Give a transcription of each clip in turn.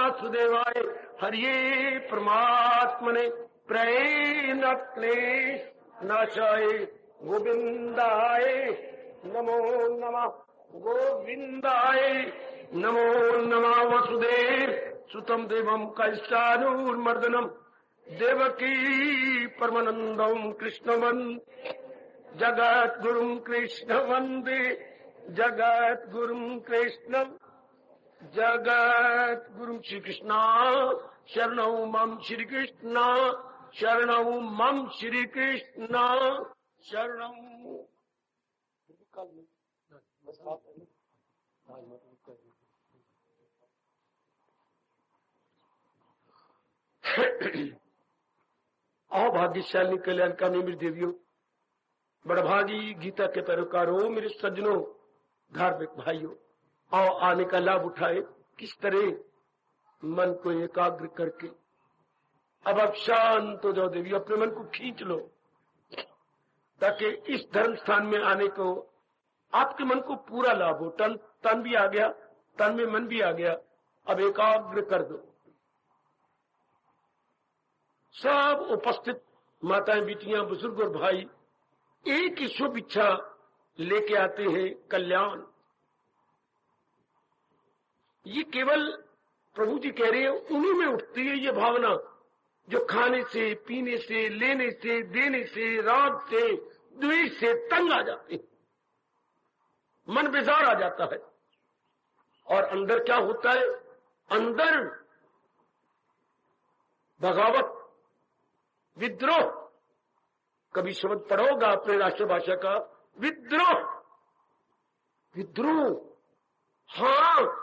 वासुदेवाय हरिये परमात्मने प्रेम क्लेश नाशाय गोविंदाय नमो नमः गोविंदाय नमो नमः वसुदेव सुतम देवम कैशानूर्मर्दनम देवकी परमानंदम कृष्णवन् जगत गुरुम कृष्ण वंदे जगत गुरुम कृष्ण जगत गुरुम श्री कृष्ण शरणौ मम श्री कृष्ण शरणौ मम श्री कृष्ण शरणौ। आओ भाग्यशाली कल्याणकामी मेरी देवियों, बड़भागी गीता के पैरोकारों, मेरे सज्जनों, धार्मिक भाइयों, आओ आने का लाभ उठाए। किस तरह मन को एकाग्र करके अब आप शांत हो जाओ देवी, अपने मन को खींच लो ताकि इस धर्म स्थान में आने को आपके मन को पूरा लाभ हो। तन भी आ गया, तन में मन भी आ गया, अब एकाग्र कर दो। सब उपस्थित माताएं, बेटियां, बुजुर्ग और भाई एक ही शुभ इच्छा लेके आते हैं, कल्याण। ये केवल प्रभु जी कह रहे हैं उन्हीं में उठती है ये भावना जो खाने से, पीने से, लेने से, देने से, राग से, द्वेष से तंग आ जाते हैं, मन बेजार आ जाता है। और अंदर क्या होता है? अंदर बगावत, विद्रोह। कभी शब्द पढ़ोगा अपने राष्ट्रभाषा का, विद्रोह। विद्रोह, हाँ,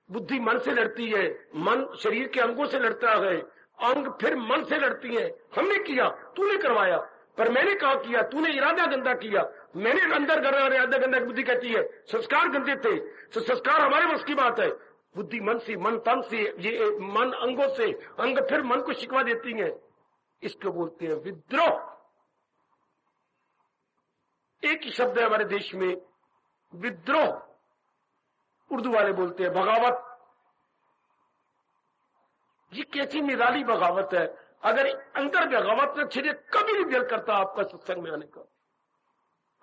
बुद्धि मन से लड़ती है, मन शरीर के अंगों से लड़ता है, अंग फिर मन से लड़ती है। हमने किया, तूने करवाया, पर मैंने कहा किया, तूने इरादा गंदा किया, मैंने अंदर इरादा गंदा। बुद्धि कहती है संस्कार गंदे थे, तो संस्कार हमारे बस की बात है। बुद्धि मन से, मन तन से, ये मन अंगों से, अंग फिर मन को शिकवा देती है। इसको बोलते हैं विद्रोह। एक ही शब्द है हमारे देश में, विद्रोह। उर्दू वाले बोलते हैं बगावत। ये कैसी निराली बगावत है। अगर अंदर बगावत न छिड़े, कभी नहीं दिल करता आपका सत्संग में आने का।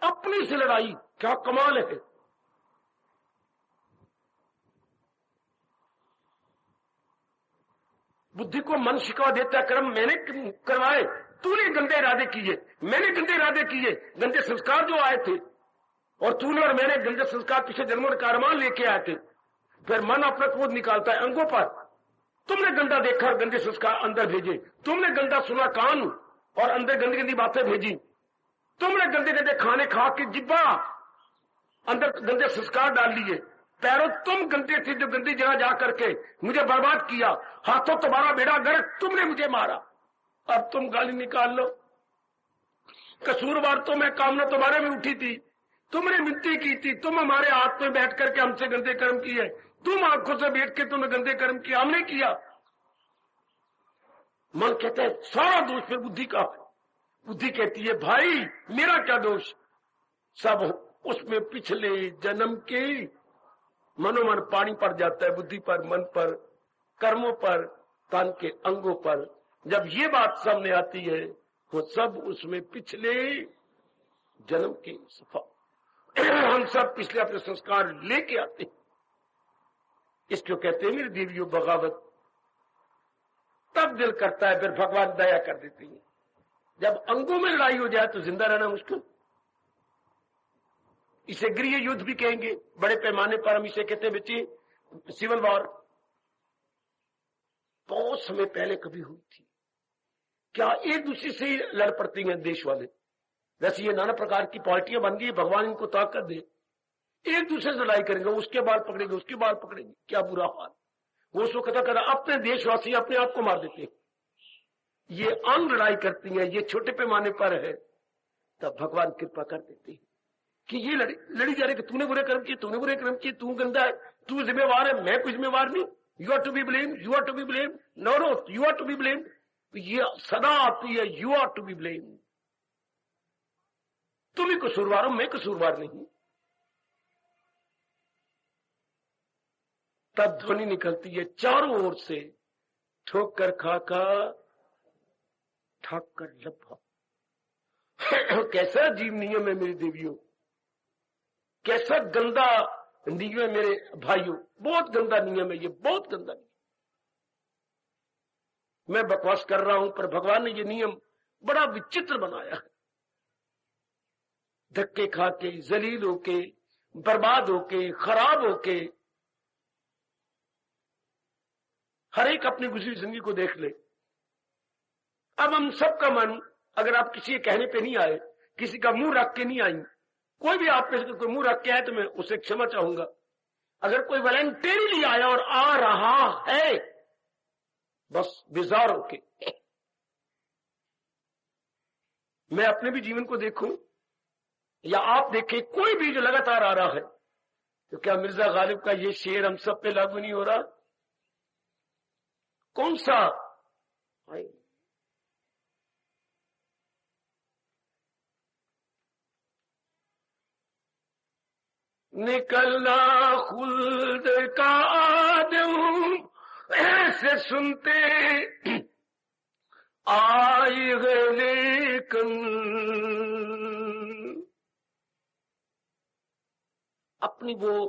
अपनी से लड़ाई, क्या कमाल है। बुद्धि को मन शिकवा देता है, कर्म मैंने करवाए, तूने गंदे इरादे किए, मैंने गंदे इरादे किए, गंदे संस्कार जो आए थे, और तूने और मैंने गंदे संस्कार पिछले जन्मों के कारमान लेके आए थे। फिर मन अपना क्रोध निकालता है अंगों पर। तुमने गंदा देखा, गंदे संस्कार अंदर भेजे। तुमने गंदा सुना कान और अंदर गंदी गंदी बातें भेजी। तुमने गंदे गंदे खाने खा के जिब्बा अंदर गंदे संस्कार डाल लिए। पैरों तुम गंदे थे जो गंदी जगह जा करके मुझे बर्बाद किया। हाथों तुम्हारा बेड़ा गर्क, तुमने मुझे मारा। अब तुम गाली निकाल लो। कसूरवार तो मैं, कामना तुम्हारे में उठी थी, तुमने मिन्नती की थी, तुम हमारे हाथ में बैठ करके हमसे गंदे कर्म किए, तुम आंखों से बैठ के तुमने गंदे कर्म किया, हमने किया। मन कहता है सारा दोष फिर बुद्धि का है। बुद्धि कहती है भाई मेरा क्या दोष, सब उसमें पिछले जन्म के मनोमन पानी पड़ जाता है। बुद्धि पर, मन पर, कर्मों पर, तन के अंगों पर। जब ये बात सामने आती है वो सब उसमें पिछले जन्म के सफा हम सब पिछले अपने संस्कार लेके आते हैं। इसको कहते हैं मेरी देवियों बगावत। तब दिल करता है, फिर भगवान दया कर देती है। जब अंगों में लड़ाई हो जाए तो जिंदा रहना मुश्किल। इसे गृह युद्ध भी कहेंगे, बड़े पैमाने पर हम इसे कहते हैं बच्चे सिविल वॉर। बहुत समय पहले कभी हुई थी। क्या एक दूसरे से ही लड़ पड़ती हैं देश वाले? वैसे ये नाना प्रकार की पार्टियां बन गई, भगवान इनको ताकत दे। एक दूसरे से लड़ाई करेंगे, उसके बाल पकड़ेंगे, उसके बाल पकड़ेंगे, क्या बुरा हाल। वो उसको कथा करा अपने देशवासी अपने आप को मार देते हैं। ये आम लड़ाई करती हैं, ये छोटे पैमाने पर है। तब भगवान कृपा कर देते हैं कि ये लड़ी जा रही कि तूने बुरे कर्म किए, तूने बुरे कर्म किए, तू गंदा है, तू जिम्मेवार है, मैं कोई जिम्मेवार नहीं। You are to be blame, you are to be blame, no no you are to be blame. ये सदा आती है, you are to be blame. तुम ही कसूरवार हो, मैं कसूरवार नहीं। तब ध्वनि निकलती है चारों ओर से, ठोकर खाका ठाकर लब्भा। कैसा जीव नियम है मेरी देवियों, कैसा गंदा नियम है मेरे भाइयों, बहुत गंदा नियम है ये, बहुत गंदा नियम। मैं बकवास कर रहा हूं पर भगवान ने ये नियम बड़ा विचित्र बनाया है। धक्के खा के, जलील होके, बर्बाद होके, खराब होके, हर एक अपनी गुजरी जिंदगी को देख ले। अब हम सबका मन, अगर आप किसी के कहने पे नहीं आए, किसी का मुंह रख के नहीं आई, कोई भी आप में से कोई मुंह रख के आए तो मैं उसे क्षमा चाहूंगा। अगर कोई वॉलंटियरली आया और आ रहा है बस बेजार होके, मैं अपने भी जीवन को देखूं या आप देखें, कोई भी जो लगातार आ रहा है, तो क्या मिर्जा गालिब का ये शेर हम सब पे लागू नहीं हो रहा? कौन सा निकलना खुल्द का आदम ऐसे सुनते आई गए लेकिन, अपनी वो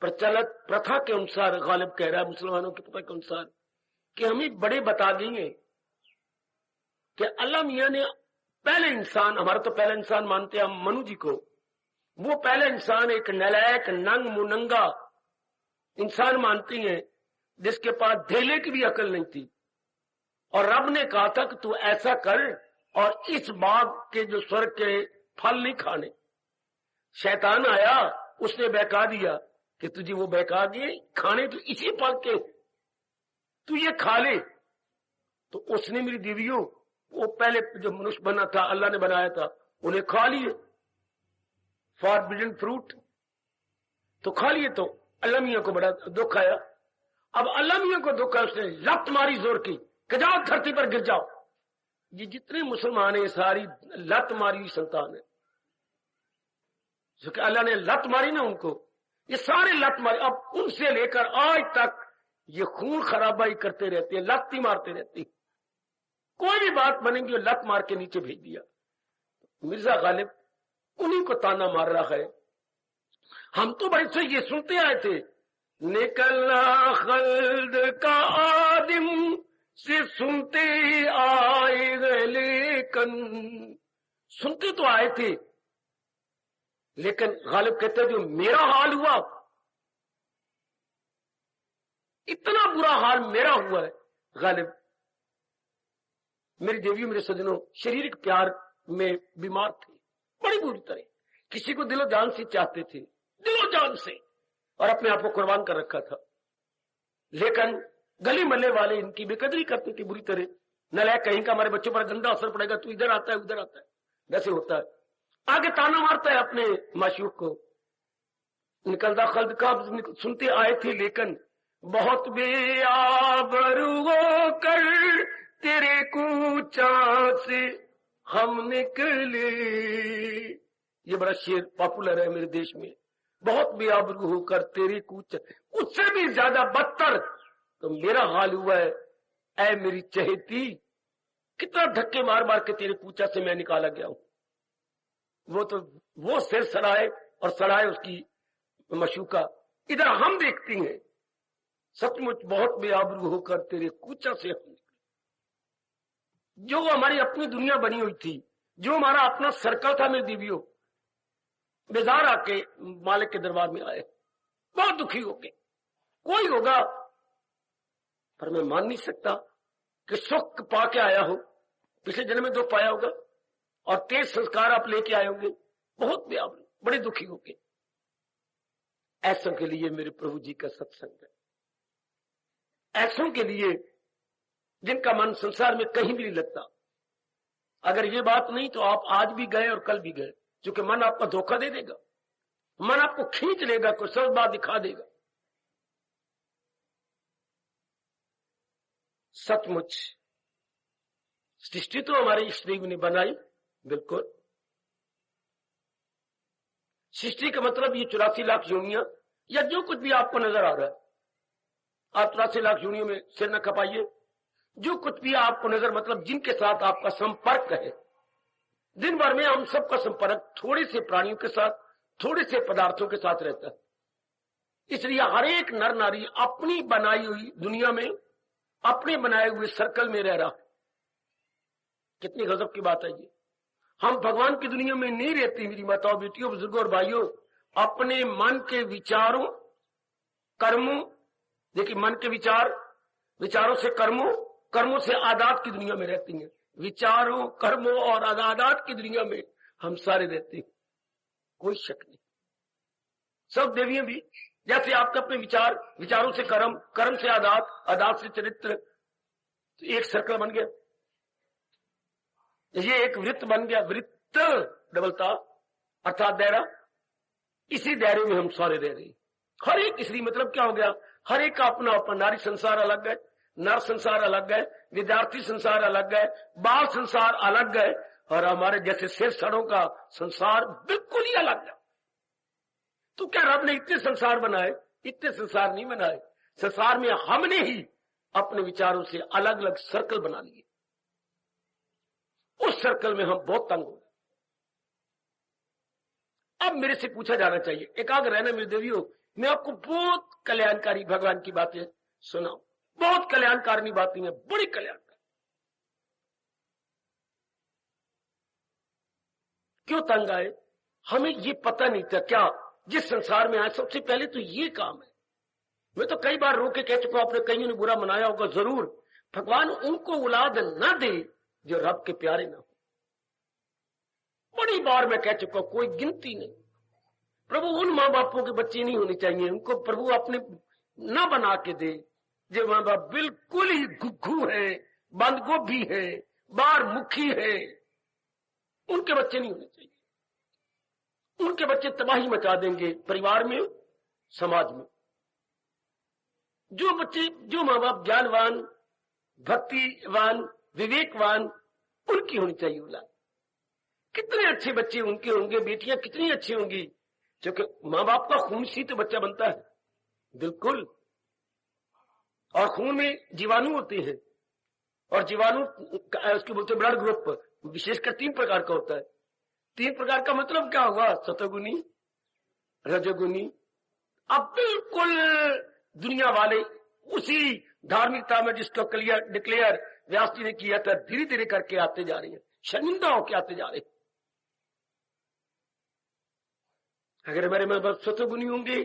प्रचलित प्रथा के अनुसार गालिब कह रहा है, मुसलमानों की प्रथा के अनुसार, कि हमें बड़े बता देंगे कि अल्लाह मियां ने पहले इंसान, हमारा तो पहला इंसान मानते हैं हम मनु जी को, वो पहला इंसान एक नलायक नंग मुनंगा इंसान मानती हैं जिसके पास धेले की भी अकल नहीं थी। और रब ने कहा था कि तू ऐसा कर और इस बाग के जो स्वर्ग के फल नहीं खाने। शैतान आया, उसने बहका दिया कि तुझे वो बहका दिए खाने तो इसी फल के, तू ये खा ले। तो उसने मेरी देवियों वो पहले जो मनुष्य बना था, अल्लाह ने बनाया था, उन्हें खा लिए, फॉरबिडन फ्रूट तो खा लिए। तो अल्लाह मियां को बड़ा दुख आया। अब अल्लाह मियां को दुख आया, उसने लत मारी जोर की कि जाओ धरती पर गिर जाओ। ये जितने मुसलमान है सारी लत मारी हुई संतान है, जो कि अल्लाह ने लत मारी ना उनको, ये सारे लत मारी। अब उनसे लेकर आज तक ये खून खराबाई करते रहते हैं, लत ही मारते रहते हैं। कोई भी बात बनेगी वो लत मार के नीचे भेज दिया। मिर्जा गालिब उन्हीं को ताना मार रहा है। हम तो बड़े से ये सुनते आए थे, निकलना खल्द का आदिम से सुनते आए गए लेकिन, सुनते तो आए थे लेकिन गालिब कहते जो मेरा हाल हुआ, इतना बुरा हाल मेरा हुआ है। गालिब मेरी देवी, मेरे सजनों, शारीरिक प्यार में बीमार थे बड़ी बुरी तरह, किसी को दिलो जान से चाहते थे, दिलो जान से, और अपने आप को कुर्बान कर रखा था। लेकिन गली मल्ले वाले इनकी बेकदरी करते थे बुरी तरह। नलायक कहीं का हमारे बच्चों पर गंदा असर पड़ेगा, तू इधर आता है उधर आता है, वैसे होता है। आगे ताना मारता है अपने माशूक को। निकलता खल्द का सुनते आए थे लेकिन बहुत बेआबरू होकर तेरे कूचा से हम निकले। ये बड़ा शेर पॉपुलर है मेरे देश में। बहुत बेआबरू होकर तेरे कूचा, उससे भी ज्यादा बदतर तो मेरा हाल हुआ है ऐ मेरी चहेती, कितना धक्के मार मार के तेरे कूचा से मैं निकाला गया हूं। वो सिर सड़ाए और सड़ाए उसकी मशूका। इधर हम देखती हैं सचमुच बहुत बेआबरू होकर तेरे कूचा से हम, जो हमारी अपनी दुनिया बनी हुई थी, जो हमारा अपना सर्कल था मेरे देवियों, बेजार आके मालिक के दरबार में आए, बहुत दुखी होके। कोई होगा पर मैं मान नहीं सकता कि सुख पाके आया हो, पिछले जन्म में दुख पाया होगा और तेज संस्कार आप लेके आए होंगे, बहुत बेआबरू, बड़े दुखी होके। ऐसों के लिए मेरे प्रभु जी का सत्संग है, ऐसों के लिए जिनका मन संसार में कहीं भी नहीं लगता। अगर ये बात नहीं तो आप आज भी गए और कल भी गए, क्योंकि मन आपका धोखा दे देगा, मन आपको खींच लेगा, कोई सब बात दिखा देगा। सचमुच सृष्टि तो हमारे ईश्वर ने बनाई, बिल्कुल। सृष्टि का मतलब ये 84 लाख योनियां या जो कुछ भी आपको नजर आ रहा है, आप 83 लाख योनियों में सिर न खपाइए। जो कुछ भी आपको नजर, मतलब जिनके साथ आपका संपर्क है, दिन भर में हम सबका संपर्क थोड़े से प्राणियों के साथ, थोड़े से पदार्थों के साथ रहता है। इसलिए हर एक नर नारी अपनी बनाई हुई दुनिया में, अपने बनाए हुए सर्कल में रह रहा है। कितनी गजब की बात है ये। हम भगवान की दुनिया में नहीं रहते मेरी माताओं, बेटियों, बुजुर्गों और भाइयों। अपने मन के विचारों, कर्मों, देखिए मन के विचार, विचारों से कर्मों, कर्मों से आदात की दुनिया में रहती हैं। विचारों, कर्मों और आदात की दुनिया में हम सारे रहते हैं, कोई शक नहीं। सब देवियां भी, जैसे आपके अपने विचार, विचारों से कर्म, कर्म से आदात, आदात से चरित्र, तो एक सर्कल बन गया, ये एक वृत्त बन गया। वृत्त डबलता अर्थात दायरा, इसी दायरे में हम सारे रह रहे हैं। हर एक, इसलिए मतलब क्या हो गया, हर एक का अपना अपना, नारी संसार अलग है, नर संसार अलग है, विद्यार्थी संसार अलग है, बाल संसार अलग है, और हमारे जैसे सिर सड़ों का संसार बिल्कुल ही अलग है। तो क्या रब ने इतने संसार बनाए? इतने संसार नहीं बनाए। संसार में हमने ही अपने विचारों से अलग अलग सर्कल बना लिए। उस सर्कल में हम बहुत तंग हो गए। अब मेरे से पूछा जाना चाहिए, एकाग्र रहना मेरी देवियों, मैं आपको बहुत कल्याणकारी भगवान की बातें सुनाऊं, बहुत कल्याणकारी बातें हैं, बड़ी कल्याणकारी। क्यों तंग आए? हमें ये पता नहीं था क्या जिस संसार में आए सबसे पहले तो ये काम है। मैं तो कई बार रोके कह चुका हूं, अपने कईयों ने बुरा मनाया होगा जरूर, भगवान उनको औलाद न दे जो रब के प्यारे ना हो। बड़ी बार मैं कह चुका हूं, कोई गिनती नहीं। प्रभु उन माँ बापों के बच्चे नहीं होने चाहिए, उनको प्रभु अपने न बना के दे जो माँ बाप बिल्कुल ही गुग्गू है, बंद गोभी है, बार मुखी है, उनके बच्चे नहीं होने चाहिए। उनके बच्चे तबाही मचा देंगे परिवार में, समाज में। जो बच्चे, जो माँ बाप ज्ञानवान, भक्तिवान, विवेकवान, उनकी होनी चाहिए औलाद। कितने अच्छे बच्चे उनके होंगे, बेटियां कितनी अच्छी होंगी, क्योंकि माँ बाप का खून से तो बच्चा बनता है, बिल्कुल। और खून में जीवाणु होते हैं, और जीवाणु उसके बोलते ब्लड ग्रुप विशेषकर 3 प्रकार का होता है। 3 प्रकार का मतलब क्या हुआ? सतोगुनी, रजोगुनी। अब बिल्कुल दुनिया वाले उसी धार्मिकता में जिसको क्लियर डिक्लेयर व्यास जी ने किया था, धीरे धीरे करके आते जा रही है, शर्मिंदा होकर आते जा रहे। अगर हमारे में बस सतोगुनी होंगे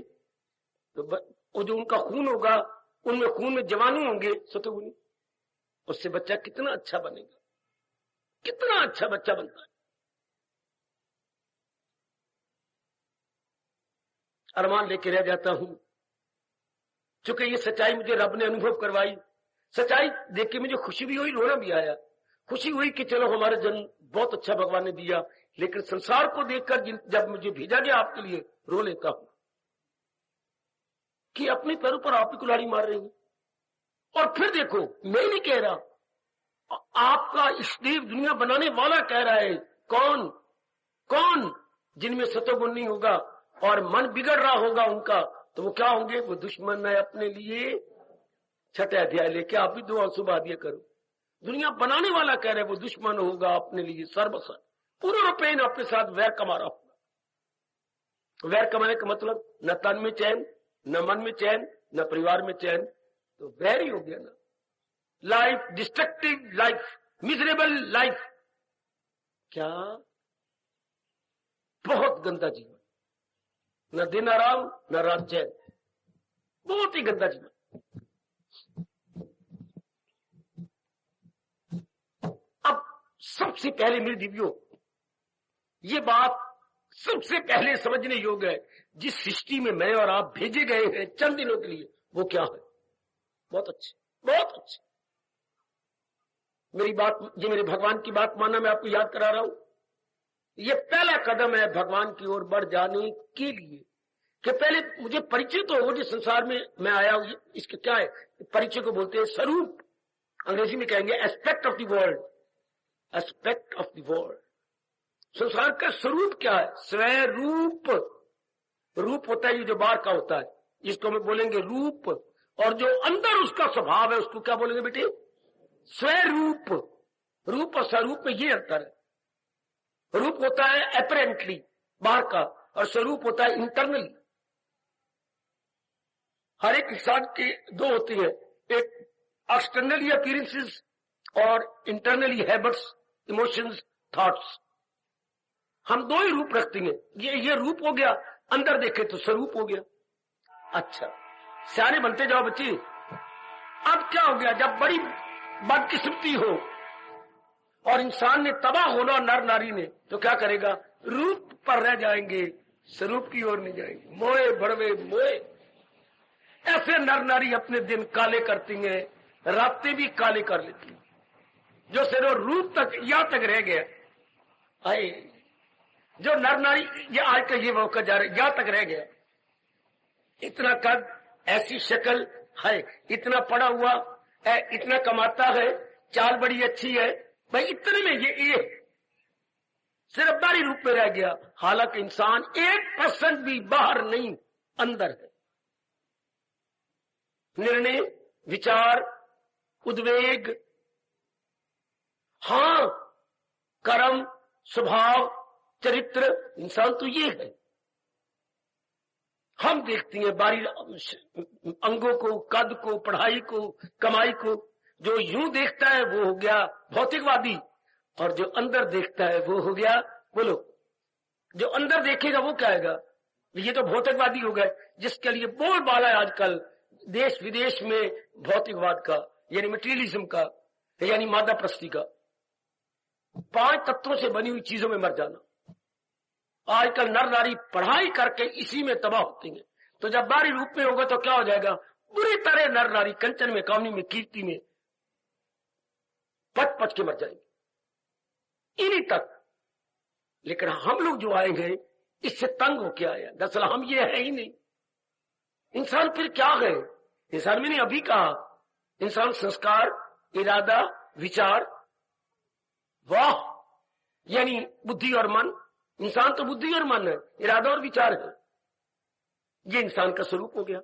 तो वो जो उनका खून होगा, उनमें खून में जीवाणु होंगे सतोगुनी, उससे बच्चा कितना अच्छा बनेगा, कितना अच्छा बच्चा बनता है। अरमान लेके रह जाता हूं, चूंकि ये सच्चाई मुझे रब ने अनुभव करवाई। सच्चाई देख के मुझे खुशी भी हुई, रोना भी आया। खुशी हुई कि चलो हमारा जन्म बहुत अच्छा भगवान ने दिया, लेकिन संसार को देखकर जब मुझे भेजा गया आपके लिए, रो लेता हूं कि अपने पैरों पर आप ही कुल्हाड़ी मार रही हैं। और फिर देखो, मैं नहीं कह रहा, आपका इष्टदेव दुनिया बनाने वाला कह रहा है। कौन? कौन? जिनमें सतोगुण नहीं होगा और मन बिगड़ रहा होगा उनका, तो वो क्या होंगे? वो दुश्मन है अपने लिए। 6ठे अध्याय लेके आप भी 2 आंसू बहा दिया करो। दुनिया बनाने वाला कह रहे वो दुश्मन होगा अपने लिए सर्वसर, पूरा रूपेण अपने साथ वैर कमा रहा होगा। वैर कमाने का मतलब न तन में चैन, न मन में चैन, न परिवार में चैन, तो वैर ही हो गया ना। Life, destructive life, miserable life, क्या बहुत गंदा जीवन, न दिन आराम न रात चैन, बहुत ही गंदा जीवन। अब सबसे पहले मेरी दिव्यो, ये बात सबसे पहले समझने योग्य है, जिस सृष्टि में मैं और आप भेजे गए हैं चंद दिनों के लिए, वो क्या है? बहुत अच्छे, बहुत अच्छे। मेरी बात, ये मेरे भगवान की बात मानना मैं आपको याद करा रहा हूं। ये पहला कदम है भगवान की ओर बढ़ जाने के लिए, कि पहले मुझे परिचय तो हो जिस संसार में मैं आया हूं। इसके क्या है? परिचय को बोलते हैं स्वरूप, अंग्रेजी में कहेंगे aspect of the world. Aspect of the world, संसार का स्वरूप क्या है? स्वरूप। रूप होता है ये जो बाहर का होता है, इसको हम बोलेंगे रूप, और जो अंदर उसका स्वभाव है उसको क्या बोलेंगे बेटे? स्वरूप। रूप और स्वरूप में ये अंतर है। रूप होता है अपरेंटली बाहर का, और स्वरूप होता है इंटरनली। हर एक इंसान के दो होती है, एक एक्सटर्नली अपीयरेंसेस और इंटरनली हैबिट्स, इमोशंस, थॉट्स। हम दो ही रूप रखते हैं। ये रूप हो गया, अंदर देखे तो स्वरूप हो गया। अच्छा, सियाने बनते जाओ बच्चे। अब क्या हो गया, जब बड़ी बदकिस्मती हो और इंसान ने तबाह होना नर नारी ने, तो क्या करेगा? रूप पर रह जाएंगे, स्वरूप की ओर नहीं जाएंगे। मोए भड़वे मोए, ऐसे नर नारी अपने दिन काले करती हैं, रातें भी काले कर लेती हैं। जो सिर्फ रूप तक यहां तक रह गया, आए जो नर नारी ये आज का ये मौका जा रहा है, यहां तक रह गया। इतना कद, ऐसी शक्ल है, इतना पड़ा हुआ है, इतना कमाता है, चाल बड़ी अच्छी है, भाई इतने में ये सिर्फ बाहरी रूप में रह गया। हालांकि इंसान 1% भी बाहर नहीं, अंदर है। निर्णय, विचार, उद्वेग, हाँ, कर्म, स्वभाव, चरित्र, इंसान तो ये है। हम देखते हैं बाहरी अंगों को, कद को, पढ़ाई को, कमाई को। जो यूं देखता है वो हो गया भौतिकवादी, और जो अंदर देखता है वो हो गया, बोलो, जो अंदर देखेगा वो क्या आएगा? ये तो भौतिकवादी हो गए, जिसके लिए बोलबाला है आजकल देश विदेश में भौतिकवाद का, यानी मटेरियलिज्म का, यानी मादा प्रस्ती का। 5 तत्वों से बनी हुई चीजों में मर जाना। आजकल नर नारी पढ़ाई करके इसी में तबाह होती है। तो जब बाहरी रूप में होगा तो क्या हो जाएगा? बुरी तरह नर नारी कंचन में, कामनी में, कीर्ति में पच पच के मर जाएंगे इन्हीं तक। लेकिन हम लोग जो आएंगे इससे तंग होके आए। दरअसल हम ये है ही नहीं। इंसान फिर क्या है? इंसान मैंने अभी कहा, इंसान संस्कार, इरादा, विचार, वाह, यानी बुद्धि और मन। इंसान तो बुद्धि और मन है, इरादा और विचार है। ये इंसान का स्वरूप हो गया,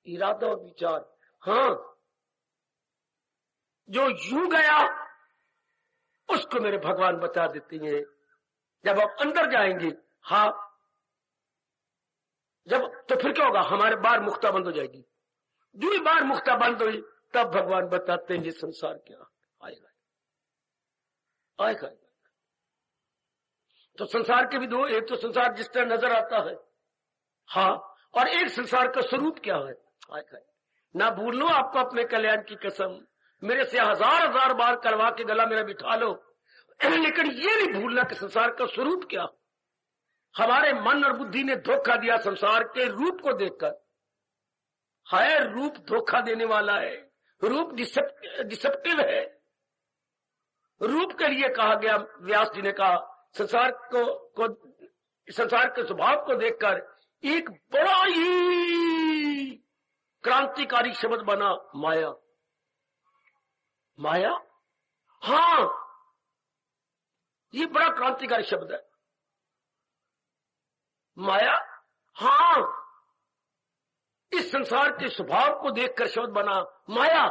इरादा और विचार। हाँ, जो यूं गया उसको मेरे भगवान बता देते हैं। जब आप अंदर जाएंगे, हाँ, जब तो फिर क्या होगा? हमारे बाहर मुक्ता बंद हो जाएगी। जो ही बाहर मुक्ता बंद हुई, तब भगवान बताते हैं ये संसार क्या आएगा, आएगा। तो संसार के भी दो, एक तो संसार जिस तरह नजर आता है, हाँ, और एक संसार का स्वरूप क्या है, आएगा। ना भूल लो आपको अपने कल्याण की कसम, मेरे से 1000 बार करवा के गला मेरा बिठा लो, लेकिन ये नहीं भूलना कि संसार का स्वरूप क्या। हमारे मन और बुद्धि ने धोखा दिया संसार के रूप को देखकर। है रूप धोखा देने वाला है, रूप डिसेप्टिव है। रूप के लिए कहा गया, व्यास जी ने कहा, संसार के स्वभाव को देखकर एक बड़ा ही क्रांतिकारी शब्द बना, माया। माया, हाँ, ये बड़ा क्रांतिकारी शब्द है, माया। हाँ, इस संसार के स्वभाव को देखकर शब्द बना माया।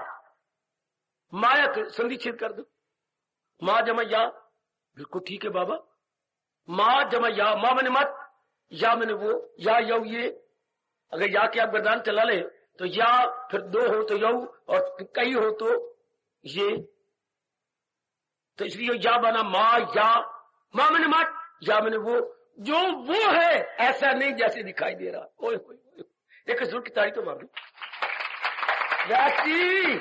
माया के संधि छेद कर दो, मां जमा या, बिल्कुल ठीक है बाबा। मां जमा या, मां मैंने मत, या मैंने वो, या यऊ ये। अगर या के आप गर्दान चला ले तो या, फिर 2 हो तो यऊ, और कई हो तो ये। तो इसलिए या बना मां या, मां मैंने मत, या मैंने वो। जो वो है ऐसा नहीं जैसे दिखाई दे रहा। ओए ओए, एक जोर की तारीफ तो मांगू। व्यास जी,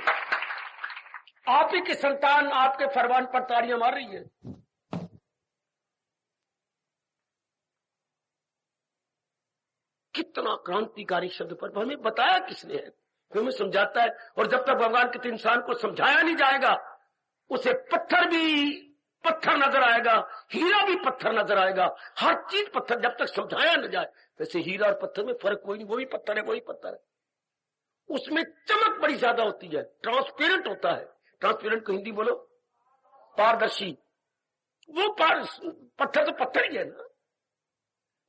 आप ही की संतान आपके फरमान पर ताड़ियां मार रही है। कितना क्रांतिकारी शब्द पर हमें बताया किसने है, फिर हमें समझाता है। और जब तक भगवान के इंसान को समझाया नहीं जाएगा, उसे पत्थर भी पत्थर नजर आएगा, हीरा भी पत्थर नजर आएगा, हर चीज पत्थर। जब तक समझाया न जाए, वैसे हीरा और पत्थर में फर्क कोई नहीं, वो भी पत्थर है, वही पत्थर है। उसमें चमक बड़ी ज्यादा होती है, ट्रांसपेरेंट होता है। ट्रांसपेरेंट को हिंदी बोलो, पारदर्शी। वो पत्थर तो पत्थर ही है ना,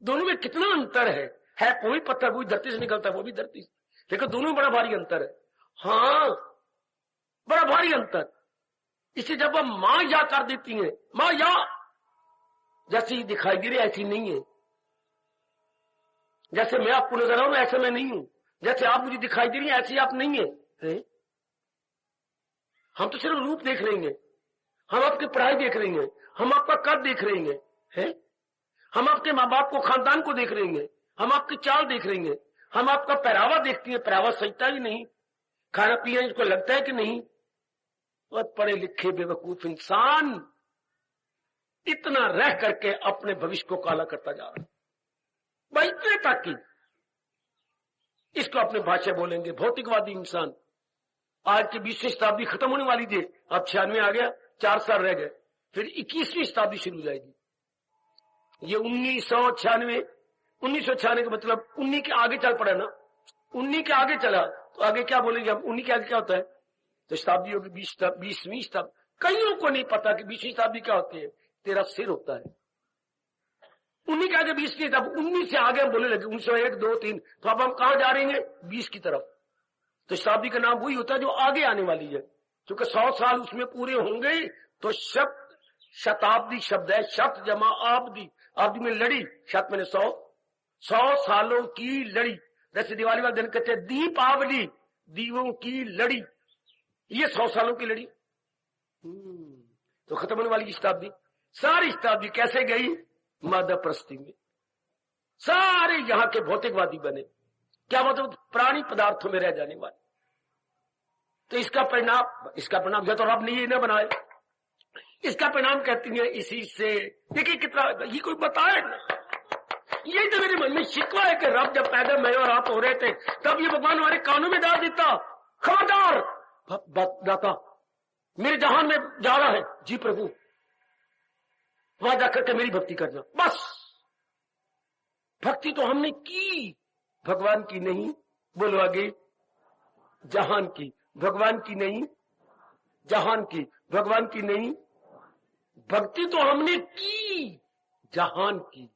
दोनों में कितना अंतर है। है वो भी पत्थर, वो भी धरती से निकलता है, वो भी धरती से, लेकिन दोनों में बड़ा भारी अंतर है। हाँ, बड़ा भारी अंतर। इसे जब हम मां या कर देती है, मां या जैसी दिखाई दे रही ऐसी नहीं है, जैसे मैं आपको नजर आ रहा हूं ऐसे मैं नहीं हूं, जैसे आप मुझे दिखाई दे रही है ऐसी आप नहीं है। हम तो सिर्फ रूप देख रहे हैं, हम आपकी पढ़ाई देख रहे हैं, हम आपका कद देख रहे हैं, हम आपके माँ बाप को, खानदान को देख रहे हैं, हम आपकी चाल देख रहे हैं, हम आपका पहरावा देखती है, पहरावा सजता ही नहीं, खाना पीना इसको लगता है कि नहीं। और पढ़े लिखे बेवकूफ इंसान इतना रह करके अपने भविष्य को काला करता जा रहा है भाई, इतने तक की इसको अपने भाषा बोलेंगे भौतिकवादी इंसान। आज की 20वीं शताब्दी खत्म होने वाली थी, अब 96 आ गया, 4 साल रह गए, फिर 21वीं शताब्दी शुरू हो जाएगी। ये 1996 का मतलब 19 के आगे चल पड़ा ना, 19 के आगे चला तो आगे क्या बोलेंगे हम, 19 के आगे क्या होता है, तो शताब्दी होगी 20वीं शताब्दी। कईयों को नहीं पता कि 20वीं शताब्दी क्या होती है, तेरा सिर होता है। 19 के आगे 20 की, तब 19 से आगे हम बोलने लगे 1901, 2, 3, तो अब हम कहां जा रहे हैं, 20 की तरफ। तो शताब्दी का नाम वही होता है जो आगे आने वाली है, क्योंकि 100 साल उसमें पूरे होंगे। तो शब्द शताब्दी शब्द है, शत जमा आब्दी, आब्दी में लड़ी, शत मैंने 100 सालों की लड़ी। जैसे दिवाली वाले दिन कहते हैं दीपावली, दीवों की लड़ी, ये 100 सालों की लड़ी। तो खत्म होने वाली शताब्दी, सारी शताब्दी कैसे गई, मादा प्रस्ती में। सारे यहां के भौतिकवादी बने, क्या मतलब प्राणी पदार्थों में रह जाने वाले। तो इसका परिणाम या तो रब ने ये न बनाए, इसका परिणाम कहती है इसी से। देखिए कितना ये कोई बताए ना, ये तो मेरे मन में शिकवा है कि रब जब पैदा मैं और आप हो रहे थे तब ये भगवान हमारे कानों में डाल देता, खबरदार दाता मेरे जहान में जा रहा है, जी प्रभु वहां जाकर के मेरी भक्ति करना। बस भक्ति तो हमने की, भगवान की नहीं। बोलो आगे, जहान की, भगवान की नहीं, जहान की, भगवान की नहीं। भक्ति तो हमने की जहान की,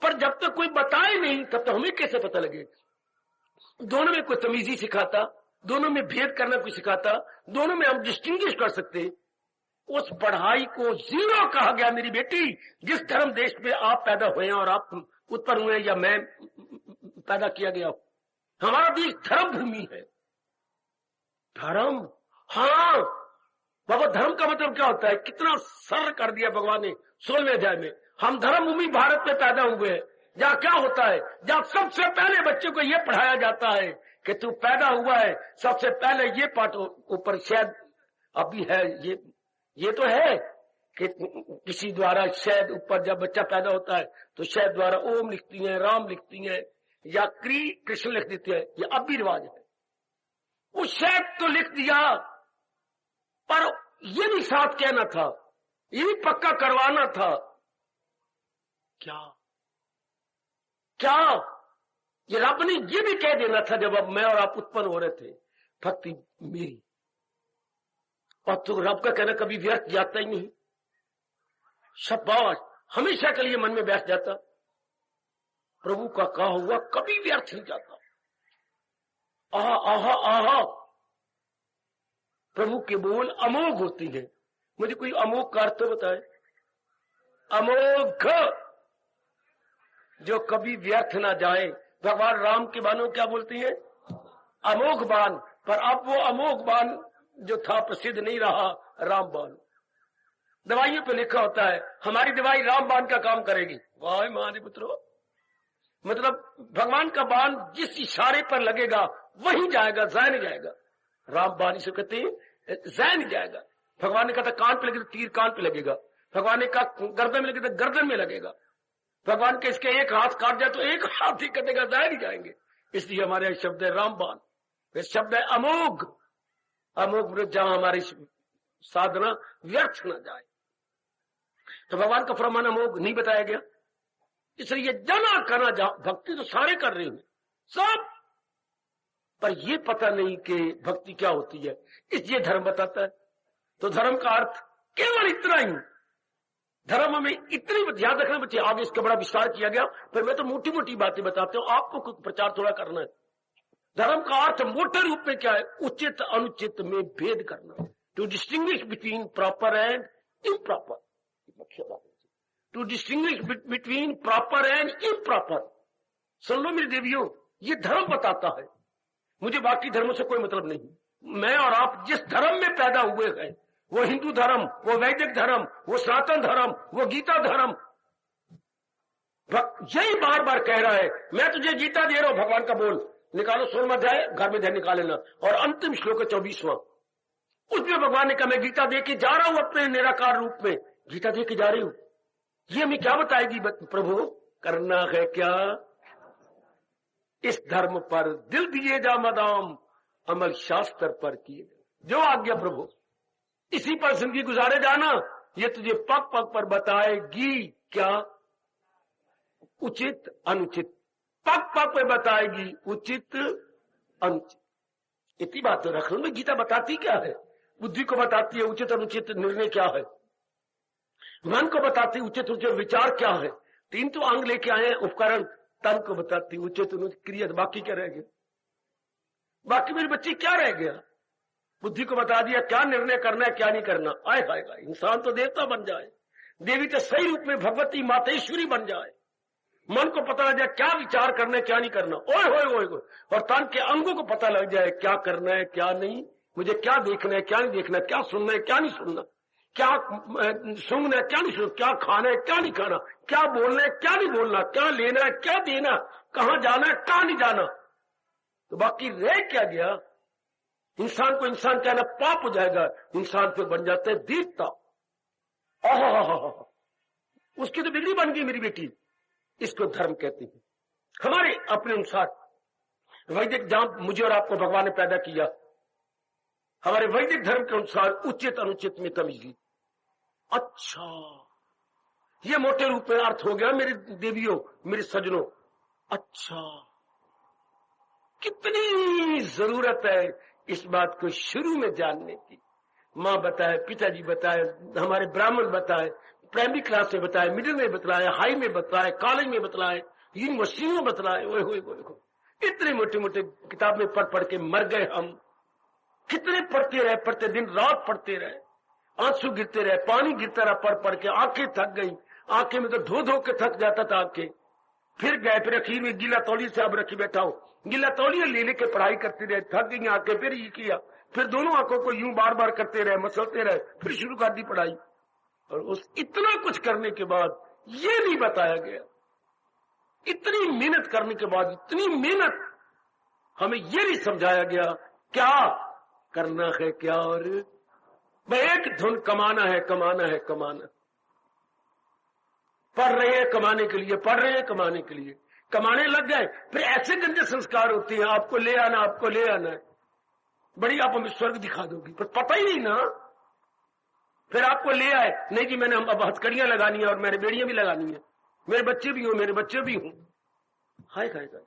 पर जब तक कोई बताए नहीं तब तक हमें कैसे पता लगेगा। दोनों में कोई तमीजी सिखाता, दोनों में भेद करना कोई सिखाता, दोनों में हम डिस्टिंग्विश कर सकते। उस पढ़ाई को जीरो कहा गया मेरी बेटी। जिस धर्म देश में आप पैदा हुए और आप उत्पन्न हुए या मैं पैदा किया गया, हमारा देश धर्म भूमि है। धर्म, हाँ बाबा, धर्म का मतलब क्या होता है, कितना सरल कर दिया भगवान ने 16वें अध्याय में। हम धर्म भूमि भारत में पैदा हुए हैं, जहाँ क्या होता है, जहाँ सबसे पहले बच्चे को यह पढ़ाया जाता है कि तू पैदा हुआ है, सबसे पहले ये पाठ ऊपर शायद अभी है, ये तो है कि किसी द्वारा शायद ऊपर जब बच्चा पैदा होता है तो शायद द्वारा ओम लिखती हैं, राम लिखती हैं या कृष्ण लिख देते हैं, ये अब भी रिवाज है। वो शायद तो लिख दिया, पर ये भी साथ कहना था, ये भी पक्का करवाना था। क्या ये रब ने ये भी कह देना था जब अब मैं और आप उत्पन्न हो रहे थे, भक्ति मेरी। और तो रब का कहना कभी व्यर्थ जाता ही नहीं, शाबाश हमेशा के लिए मन में बैठ जाता। प्रभु का कहा हुआ कभी व्यर्थ नहीं जाता। आहा आहा आहा, प्रभु के बोल अमोघ होती है। मुझे कोई अमोघ का अर्थ तो बताए। अमोघ जो कभी व्यर्थ ना जाए। भगवान राम के बानों क्या बोलती है, अमोघ बाण। पर अब वो अमोघ बाण जो था प्रसिद्ध नहीं रहा, रामबाण। दवाइयों पे लिखा होता है हमारी दवाई रामबाण का काम करेगी। वाह महादेव पुत्रो, मतलब भगवान का बाण जिस इशारे पर लगेगा वही जाएगा, जाया नहीं जाएगा। रामबाण इसे कहते हैं, जाया नहीं जाएगा। भगवान ने कहा था कान पे लगेगा तो तीर कान पे लगेगा, भगवान ने कहा गर्दन में लगेगा तो गर्दन में लगेगा। भगवान के इसके एक हाथ काट जाए तो एक हाथ ही कटेगा, जाया नहीं जाएंगे। इसलिए हमारे शब्द है रामबाण, वे शब्द है अमोघ। अमोघ जहां हमारी साधना व्यर्थ न जाए, तो भगवान का फरमान अमोघ नहीं बताया गया। इसलिए जना करना, भक्ति तो सारे कर रहे हैं सब, पर ये पता नहीं कि भक्ति क्या होती है, इसलिए धर्म बताता है। तो धर्म का अर्थ केवल इतना ही धर्म में इतनी याद रखना बच्चे, आगे इसका बड़ा विस्तार किया गया, पर मैं तो मोटी मोटी बातें बताता हूं, आपको कुछ प्रचार थोड़ा करना है। धर्म का अर्थ मोटे रूप में क्या है? उचित अनुचित में भेद करना, to distinguish between proper and improper. मुख्य बात है to distinguish between proper and improper. सुन लो मेरे देवियों, ये धर्म बताता है, मुझे बाकी धर्मों से कोई मतलब नहीं। मैं और आप जिस धर्म में पैदा हुए हैं, वो हिंदू धर्म, वो वैदिक धर्म, वो सनातन धर्म, वो गीता धर्म, यही बार बार कह रहा है, मैं तुझे गीता दे रहा हूं, भगवान का बोल निकालो, 16वां अध्याय घर में ध्यान निकाल लेना, और अंतिम श्लोक है 24वां, उसमें भगवान ने कहा मैं गीता दे के जा रहा हूं अपने निराकार रूप में, गीता दे के जा रही हूं। ये हमें क्या बताएगी प्रभु? करना है क्या? इस धर्म पर दिल दिए जा मदाम, अमल शास्त्र पर किए जो आज्ञा प्रभु, इसी पर जिंदगी गुजारे जाना। ये तुझे पग पग पर बताएगी क्या? उचित अनुचित, पग पग पे बताएगी उचित अनुचित। इतनी बात तो रख लो। गीता बताती क्या है? बुद्धि को बताती है उचित अनुचित निर्णय क्या है, मन को बताती उचित उचित विचार क्या है। 3 तो अंग लेके आए हैं उपकरण, तन को बताती उचित अनुचित क्रिया। बाकी क्या रह गया? बाकी मेरे बच्चे क्या रह गया? बुद्धि को बता दिया क्या निर्णय करना है क्या नहीं करना। आए हाय हाय, इंसान तो देवता बन जाए, देवी तो सही रूप में भगवती मातेश्वरी बन जाए। मन को पता लग जाए क्या विचार करना है क्या नहीं करना, ओए होए ओए होए। और तन के अंगों को पता लग जाए क्या करना है क्या नहीं, मुझे क्या देखना है क्या नहीं देखना, क्या सुनना है क्या नहीं सुनना, क्या सुनना है क्या नहीं सुनना, क्या खाना है क्या नहीं खाना, क्या बोलना है क्या नहीं बोलना, क्या लेना है क्या देना, कहां जाना है कहां नहीं जाना। तो बाकी रह क्या गया? इंसान को इंसान कहना पाप हो जाएगा, इंसान पे बन जाता है देवता। उसकी तो बिगड़ी बन गई मेरी बेटी। इसको धर्म कहते हैं। हमारे अपने अनुसार वैदिक, जहां मुझे और आपको भगवान ने पैदा किया, हमारे वैदिक धर्म के अनुसार उचित अनुचित में तमीज ली। अच्छा, ये मोटे रूप में अर्थ हो गया मेरे देवियों मेरे सजनों। अच्छा, कितनी जरूरत है इस बात को शुरू में जानने की। माँ बताए, पिताजी बताए, हमारे ब्राह्मण बताए, प्राइमरी क्लास में बताए, मिडिल में बतलाए, हाई में बतलाए, कॉलेज में बतलाए, यूनिवर्सिटी में बतलाए। ओए होए होए, इतने मोटे मोटे किताब में पढ़ पढ़ के मर गए हम। कितने पढ़ते रहे, पढ़ते दिन रात पढ़ते रहे, आंसू गिरते रहे, पानी गिरता रहा पढ़ पढ़ के, आंखें थक गई। आंखें में तो धो धो के थक जाता था आंखें। फिर गए, फिर अखीर में गिला तौलिया से अब रखी बैठा हूं, गिला तौलिया ले लेके पढ़ाई करते रहे, थक गई आंखें। फिर ये किया, फिर दोनों आंखों को यूं बार बार करते रहे, मसलते रहे, फिर शुरू कर दी पढ़ाई। और उस इतना कुछ करने के बाद ये नहीं बताया गया, इतनी मेहनत करने के बाद, इतनी मेहनत, हमें ये नहीं समझाया गया क्या करना है क्या। और भाई एक धुन कमाना है कमाना है कमाना, पढ़ रहे हैं कमाने के लिए, पढ़ रहे हैं कमाने के लिए, कमाने लग गए। फिर ऐसे गंदे संस्कार होते हैं, आपको ले आना आपको ले आना है, बड़ी आप हमें स्वर्ग दिखा दोगी, पर पता ही नहीं ना। फिर आपको ले आए, नहीं जी मैंने अब हथकड़ियां लगानी है और मेरे बेड़ियां भी लगानी है, मेरे बच्चे भी हो मेरे बच्चे भी हूं। हाय हाय हाय।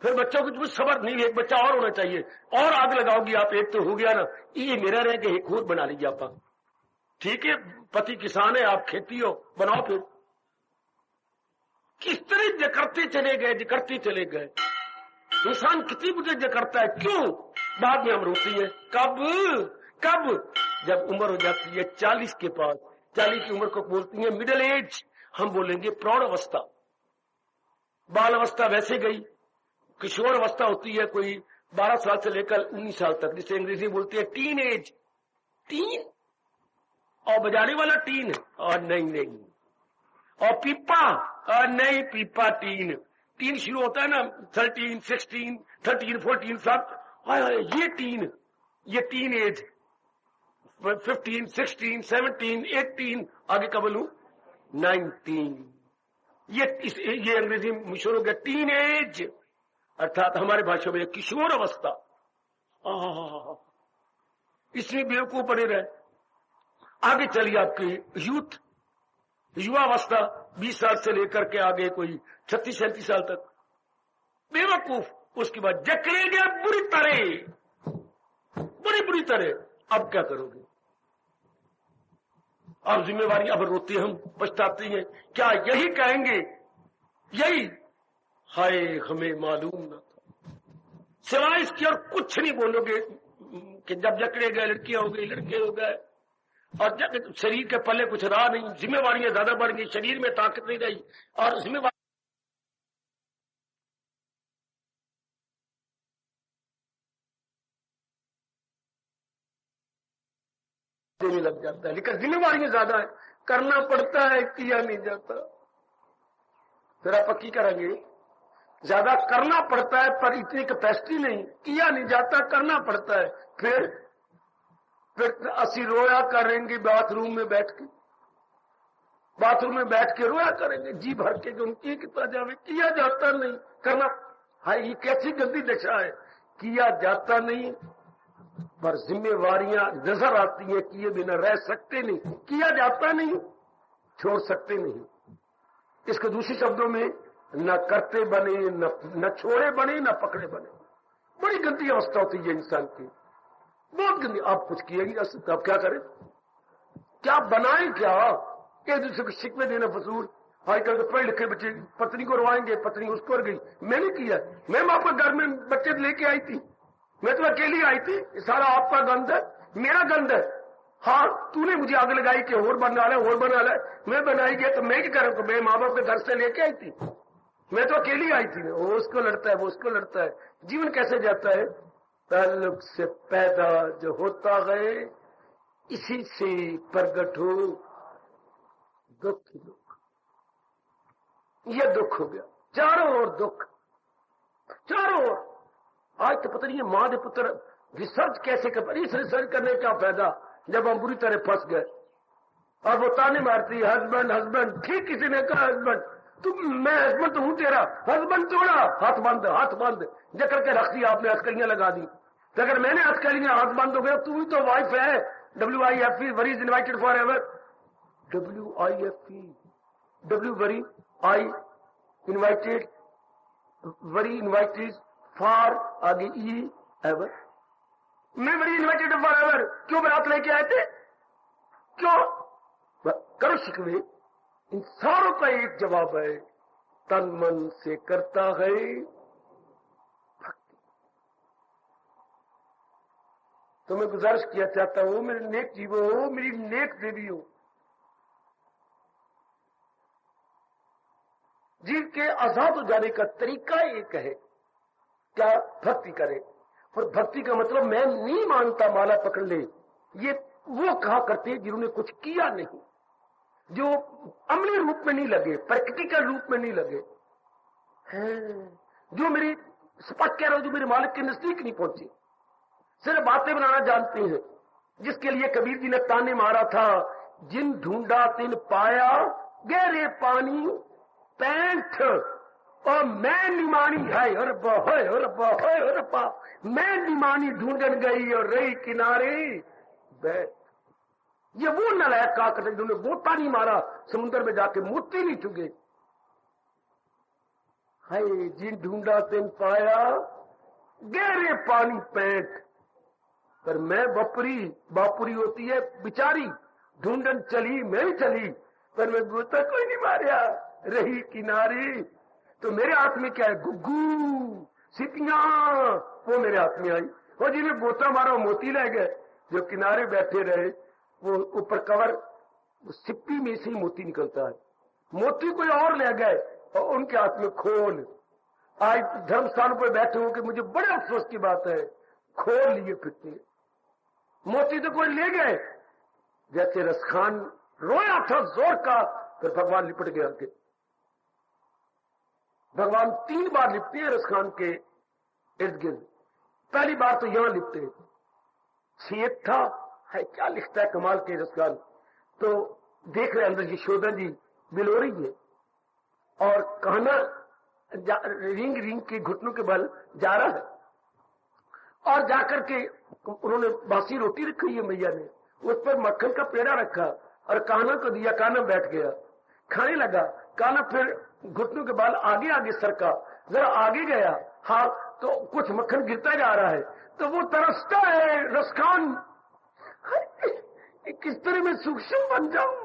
फिर बच्चों को कुछ सबर नहीं, एक बच्चा और होना चाहिए, और आग लगाओगी आप, एक तो हो गया ना, ये मेरा रह के एक और बना लीजिए आप। ठीक है, पति किसान है, आप खेती हो, बनाओ। फिर किस तरह जकड़ते चले गए, जकड़ते चले गए। इंसान कितनी बुरे जकड़ता है, क्यों? बाद में हम रोती है। कब कब? जब उम्र हो जाती है 40 के पास, 40 की उम्र को बोलती है मिडिल एज, हम बोलेंगे प्रौढ़ अवस्था। बाल अवस्था वैसे गई, किशोर अवस्था होती है कोई 12 साल से लेकर 19 साल तक, जिसे अंग्रेजी बोलती है टीन एज। टीन और बजाने वाला टीन, और नहीं, और पीपा, और नहीं पीपा टीन। टीन शुरू होता है ना 13, 16, 13, 14 साल, ये टीन, ये टीन एज, 15, 16, 17, 18, आगे का बोलूं 19। ये अंग्रेजी मिश्र हो गया टीन एज, अर्थात हमारे भाषा में किशोर अवस्था। इसमें बेवकूफ बने रहे। आगे चलिए आपकी यूथ, युवा अवस्था, 20 साल से लेकर के आगे कोई 36-37 साल तक बेवकूफ। उसके बाद जकड़े गया बुरी तरह, बुरी तरह। अब क्या करोगे? अब जिम्मेवारी, अब रोते हम, पछताते हैं। क्या यही कहेंगे? यही, हाय हमें मालूम न था, सिवाय इसकी और कुछ नहीं बोलोगे कि जब जकड़े गए लड़कियां हो गई, लड़के हो गए, और शरीर के पल्ले कुछ रहा नहीं, जिम्मेवारियां ज्यादा बढ़ गई, शरीर में ताकत नहीं रही, और जिम्मेवारी देने लग जाता है। लेकिन जिम्मेवारियां ज्यादा है, करना पड़ता है, किया नहीं जाता। जरा पक्की करेंगे, ज्यादा करना पड़ता है पर इतनी कैपेसिटी नहीं, किया नहीं जाता, करना पड़ता है। फिर असी रोया करेंगे बाथरूम में बैठ के, बाथरूम में बैठ के रोया करेंगे जी भर के, उनकी कितना जावे, किया जाता नहीं, करना। हाय ये कैसी गंदी दशा है, किया जाता नहीं पर जिम्मेवारियां नजर आती है, किए बिना रह सकते नहीं, किया जाता नहीं, छोड़ सकते नहीं। इसके दूसरे शब्दों में, न करते बने, न छोड़े बने, न पकड़े बने। बड़ी गंदी अवस्था होती है इंसान की, बहुत गंदी। आप कुछ किएगी तो आप क्या करें, क्या बनाएं, क्या एक दूसरे को शिकवे देना फजूल। आजकल तो पढ़े लिखे बच्चे पत्नी को रोवाएंगे, पत्नी उसको कर गई, मैंने किया, मैम आपके घर में बच्चे लेके आई थी, मैं तो अकेली आई थी, सारा आपका गंद है, मेरा गंद है। हाँ तूने मुझे आग लगाई कि और बना ले, और बना ले, मैं बनाई गया तो मैं क्या करूँ, मैं माँ बाप के घर से लेके आई थी, मैं तो अकेली आई थी। वो उसको लड़ता है, वो उसको लड़ता है। जीवन कैसे जाता है, ताल्लुक से पैदा जो होता गए, इसी से प्रगट हो दुख ही दुख। ये दुख हो गया, चारों ओर दुख, चारों ओर। आज तो पता नहीं है मां के पुत्र रिसर्च कैसे कर, इस रिसर्च करने का फायदा जब हम बुरी तरह फंस गए। और वो ताने मारती, हस्बैंड हस्बैंड, ठीक किसी ने कहा हस्बैंड, तुम, मैं हस्बैंड तो हूं तेरा, हस्बैंड तोड़ा, हाथ बंद, हाथ बंद, जकर के रख दिया आपने, हथकड़ियां लगा दी। तो अगर मैंने हथकड़ियां, हाथ बंद हो गया, तू ही तो वाइफ है। WIFE, worry is invited for ever. WIFE, W worry, I invited, worry invited, for आगे ई एवर। मैं वरी इन्वाइटेड फॉर एवर, क्यों बारात लेके आए थे, क्यों करो शिकवे। इन सारों का एक जवाब है, तन मन से करता है भक्ति। तो मैं गुजारिश किया चाहता हूं, मेरे नेक जीवो हो, मेरी नेक देवी हो, जीव के आजाद हो जाने का तरीका एक है, क्या भक्ति करे। और भक्ति का मतलब मैं नहीं मानता माला पकड़ ले, ये वो कहा करते हैं जिन्होंने कुछ किया नहीं, जो अमली रूप में नहीं लगे, प्रैक्टिकल रूप में नहीं लगे हैं, जो मेरी स्पष्ट कह रहा हूं, जो मेरे मालिक के नजदीक नहीं पहुंचे, सिर्फ बातें बनाना जानते हैं। जिसके लिए कबीर जी ने ताने मारा था, जिन ढूंढा तिन पाया, गहरे पानी पैंठ, और मैं निमानी है और बहोय और बहोय और पा, मैं निमानी ढूंढन गई और रही किनारे बैठ। ये वो नलायक कहा करते जिन्होंने गोता नहीं मारा, समुद्र में जाके मोती नहीं चुगे। हाय जिन ढूंढा तिन पाया, गहरे पानी पैंठ, पर मैं बापुरी होती है बिचारी, ढूंढन चली मैं चली, पर मैं गोता कोई नहीं मारिया, रही किनारे। तो मेरे हाथ में क्या है, गुग्गू सिपियां, वो मेरे हाथ में आई, और जिन्हें गोता मारा वो मोती ले गए, जो किनारे बैठे रहे वो ऊपर कवर, सिप्पी में से ही मोती निकलता है, मोती कोई और ले गए और उनके हाथ में खोल। आज धर्म स्थानों पर बैठे हो कि मुझे बड़े अफसोस की बात है, खोल लिए फिरते, मोती तो कोई ले गए। जैसे रसखान रोया था जोर का, फिर भगवान लिपट गया के। भगवान 3 बार लिपटे हैं रसखान के इर्द गिर्द। पहली बार तो यहां लिपटे, छेद था, है क्या लिखता है कमाल के रसखान, तो देख रहे अंदर यशोदा जी बिलो रही है, और कहना रिंग के घुटनों के बल जा रहा है, और जाकर के उन्होंने बासी रोटी रखी है मैया ने, उस पर मक्खन का पेड़ा रखा और कान्हा को दिया, कान्हा बैठ गया, खाने लगा। कान्हा फिर घुटनों के बाल आगे आगे सरका, जरा आगे गया, हाँ तो कुछ मक्खन गिरता जा रहा है, तो वो तरसता है रसखान, किस तरह मैं सूक्ष्म बन जाऊं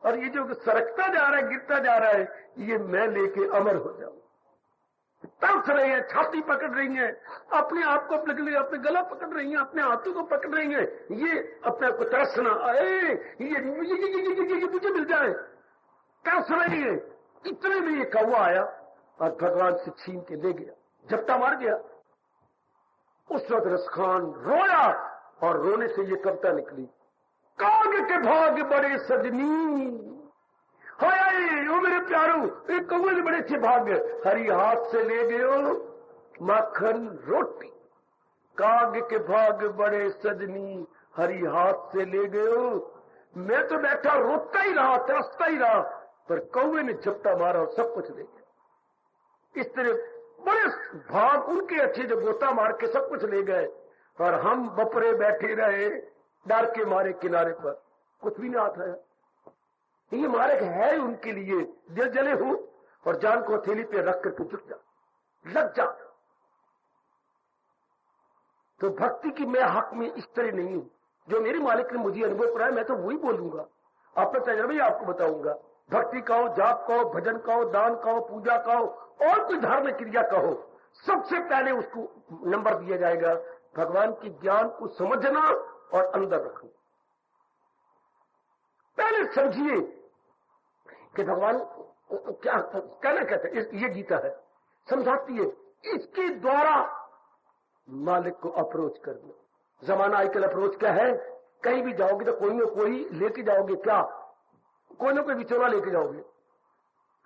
और ये जो सरकता जा रहा है, गिरता जा रहा है, ये मैं लेके अमर हो जाऊं। तरस रही है, छाती पकड़ रही है, अपने आप को अपने गला पकड़ रही है, अपने हाथों को पकड़ रही है, ये अपने आप को तरसना, ये मुझे मिल जाए, तरस रही है। इतने में ये कौवा आया और भगवान से छीन के ले गया, झपटा मार गया। उस वक्त रसखान रोया और रोने से ये कविता निकली, काग के भाग बड़े सजनी, हाय ओ मेरे प्यारो, एक कौवे ने बड़े अच्छे भाग्य, हरी हाथ से ले गयो माखन रोटी। काग के भाग बड़े सजनी, हरी हाथ से ले गयो। मैं तो बैठा रोता ही रहा, तरसता ही रहा, पर कौवे ने झपटा मारा और सब कुछ ले गया। इस तरह बड़े भाग उनके अच्छे जो गोता मार के सब कुछ ले गए, और हम बपरे बैठे रहे डर के मारे किनारे पर, कुछ भी नहीं आता है। ये मार्ग है उनके लिए, दिल जले हो और जान को हथेली पे रख करके झुक जा, लग जा। तो भक्ति की मैं हक में इस तरह नहीं हूं, जो मेरे मालिक ने मुझे अनुभव कराया मैं तो वही बोलूंगा, अपना तजर्बा ही आपको बताऊंगा। भक्ति कहो, जाप कहो, भजन कहो, दान कहो, पूजा कहो और कोई धार्मिक क्रिया कहो, सबसे पहले उसको नंबर दिया जाएगा भगवान की ज्ञान को समझना और अंदर रखना। पहले समझिए कि भगवान क्या कहना कहते हैं, ये गीता है समझाती है, इसके द्वारा मालिक को अप्रोच करना। जमाना आजकल अप्रोच क्या है, कहीं भी जाओगे तो कोई ना कोई लेके जाओगे, क्या कोई ना कोई विचोला लेके जाओगे,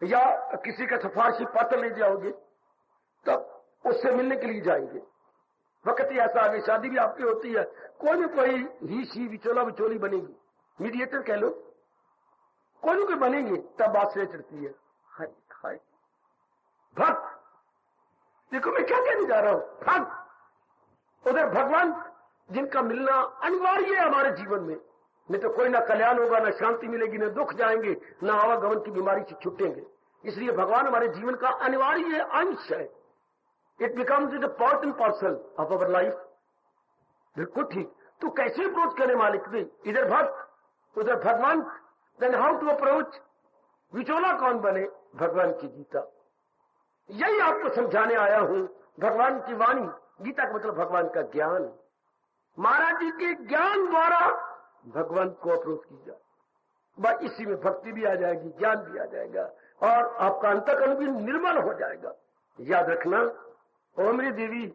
या किसी का सिफारिशी पत्र ले जाओगे, तब उससे मिलने के लिए जाएंगे। वक्त ही ऐसा आगे, शादी भी आपकी होती है, कोई ना कोई ही सी विचोला विचोली बनेगी, मीडिएटर कह लो, कोई ना कोई बनेंगे, तब बात से चढ़ती है। हाय हाय भक्त, देखो मैं क्या कहने जा रहा हूं, भक्त उधर भगवान जिनका मिलना अनिवार्य है हमारे जीवन में, नहीं तो कोई ना कल्याण होगा, ना शांति मिलेगी, ना दुख जाएंगे, ना आवागमन की बीमारी से छूटेंगे। इसलिए भगवान हमारे जीवन का अनिवार्य अंश है। It becomes the part and parcel of our life. बिल्कुल ठीक। तो कैसे अप्रोच करें मालिक ने, इधर भक्त उधर भगवान, देन हाउ टू अप्रोच, विचोला कौन बने, भगवान की गीता। यही आपको समझाने आया हूं, भगवान की वाणी, गीता का मतलब भगवान का ज्ञान। महाराज जी के ज्ञान द्वारा भगवान को अप्रोच की जाए, बस इसी में भक्ति भी आ जाएगी, ज्ञान भी आ जाएगा और आपका अंतःकरण भी निर्मल हो जाएगा। याद रखना, ओ मेरी देवी,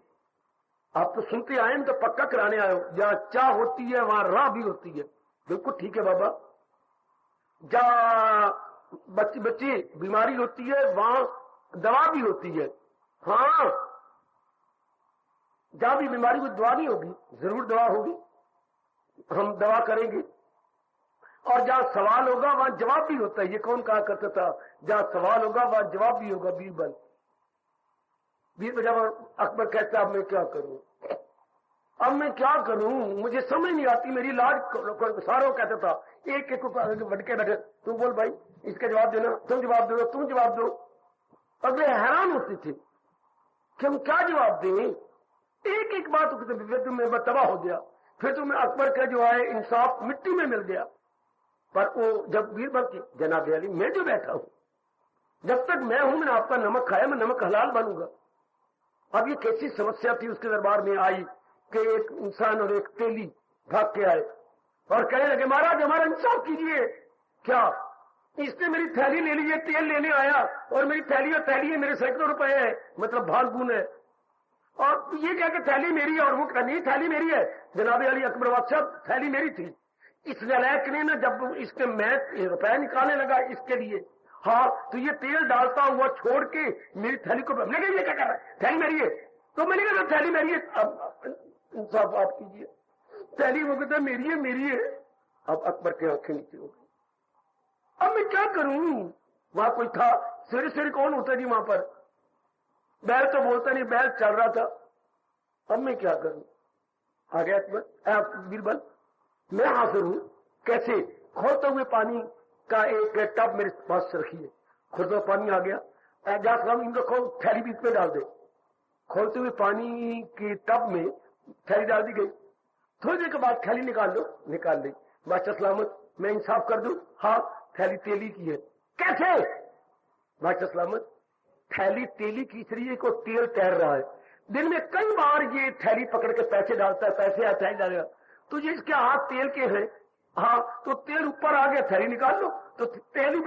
आप तो सुनते आए तो पक्का कराने आए हो, जहां चाह होती है वहां राह भी होती है। बिल्कुल ठीक है बाबा, जहां बच्ची बीमारी होती है वहां दवा भी होती है। हाँ, जहां भी बीमारी को दवा नहीं होगी, जरूर दवा होगी, हम दवा करेंगे। और जहां सवाल होगा वहां जवाब भी होता है। ये कौन कहा करता था, जहां सवाल होगा वहां जवाब भी होगा। बीरबल जब अकबर कहता अब मैं क्या करूं, अब मैं क्या करूं, मुझे समझ नहीं आती, मेरी लाज सारों कहता था, एक एक बढ़के बैठे, तू बोल भाई, इसका जवाब देना, तुम जवाब दो, तुम जवाब दो। और वे हैरान होते थे कि हम क्या जवाब दें, एक एक बात में तबाह हो गया। फिर तुम्हें अकबर का जो है इंसाफ मिट्टी में मिल गया। पर वो जब बीरबल की जनाब अली, मैं जो बैठा हूं, जब तक मैं हूं, मैंने आपका नमक खाया, मैं नमक हलाल बनूंगा। अब ये कैसी समस्या थी उसके दरबार में आई कि एक इंसान और एक तेली भाग के आए और कहने लगे, महाराज हमारा इंसाफ कीजिए। क्या, इसने मेरी थैली ले ली है, तेल लेने आया और मेरी थैली और थैली है, मेरे सैकड़ों रुपए है, मतलब भाग गुण है, और ये कह के थैली मेरी है, और वो नहीं थैली मेरी है। जनाब अली अकबर बादशाह, थैली मेरी थी। इस नलायक ने ना जब इसके मैं रुपए निकालने लगा इसके लिए, हाँ, तो ये तेल डालता हुआ छोड़ के मेरी थैली को, मैंने ये क्या कर रहा है, थैली मेरी है, तो मैंने कहा थैली मेरी है, अब इंसाफ आप कीजिए, थैली वो कहता मेरी है, मेरी है। अब अकबर के आंखें नीचे हो गई, अब मैं क्या करूं, वहां कोई था, सवेरे सवेरे कौन होता जी वहां पर, बैल तो बोलता नहीं, बैल चल रहा था, अब मैं क्या करूं। आ गया अकबर, बीरबल, मैं हाजिर हूं, कैसे, खोलते हुए पानी का एक टब मेरे पास रखिए, खोलते हुए पानी आ गया, इनको थैली बीच में डाल दे। खोलते हुए पानी की टब में थैली डाल दी गई, थोड़ी देर के बाद थैली निकाल लो, निकाल ली। मास्टर सलामत मैं इंसाफ कर दूं? हाँ, थैली तेली की है। कैसे? मास्टर सलामत थैली तेली की, इसलिए को तेल तैर रहा है। दिन में कई बार ये थैली पकड़ के पैसे डालता है, पैसे या थैली डालेगा। तो ये इसके हाथ तेल के हैं। हाँ, तो तेल ऊपर आ गया, थैली निकाल लो। तो थैली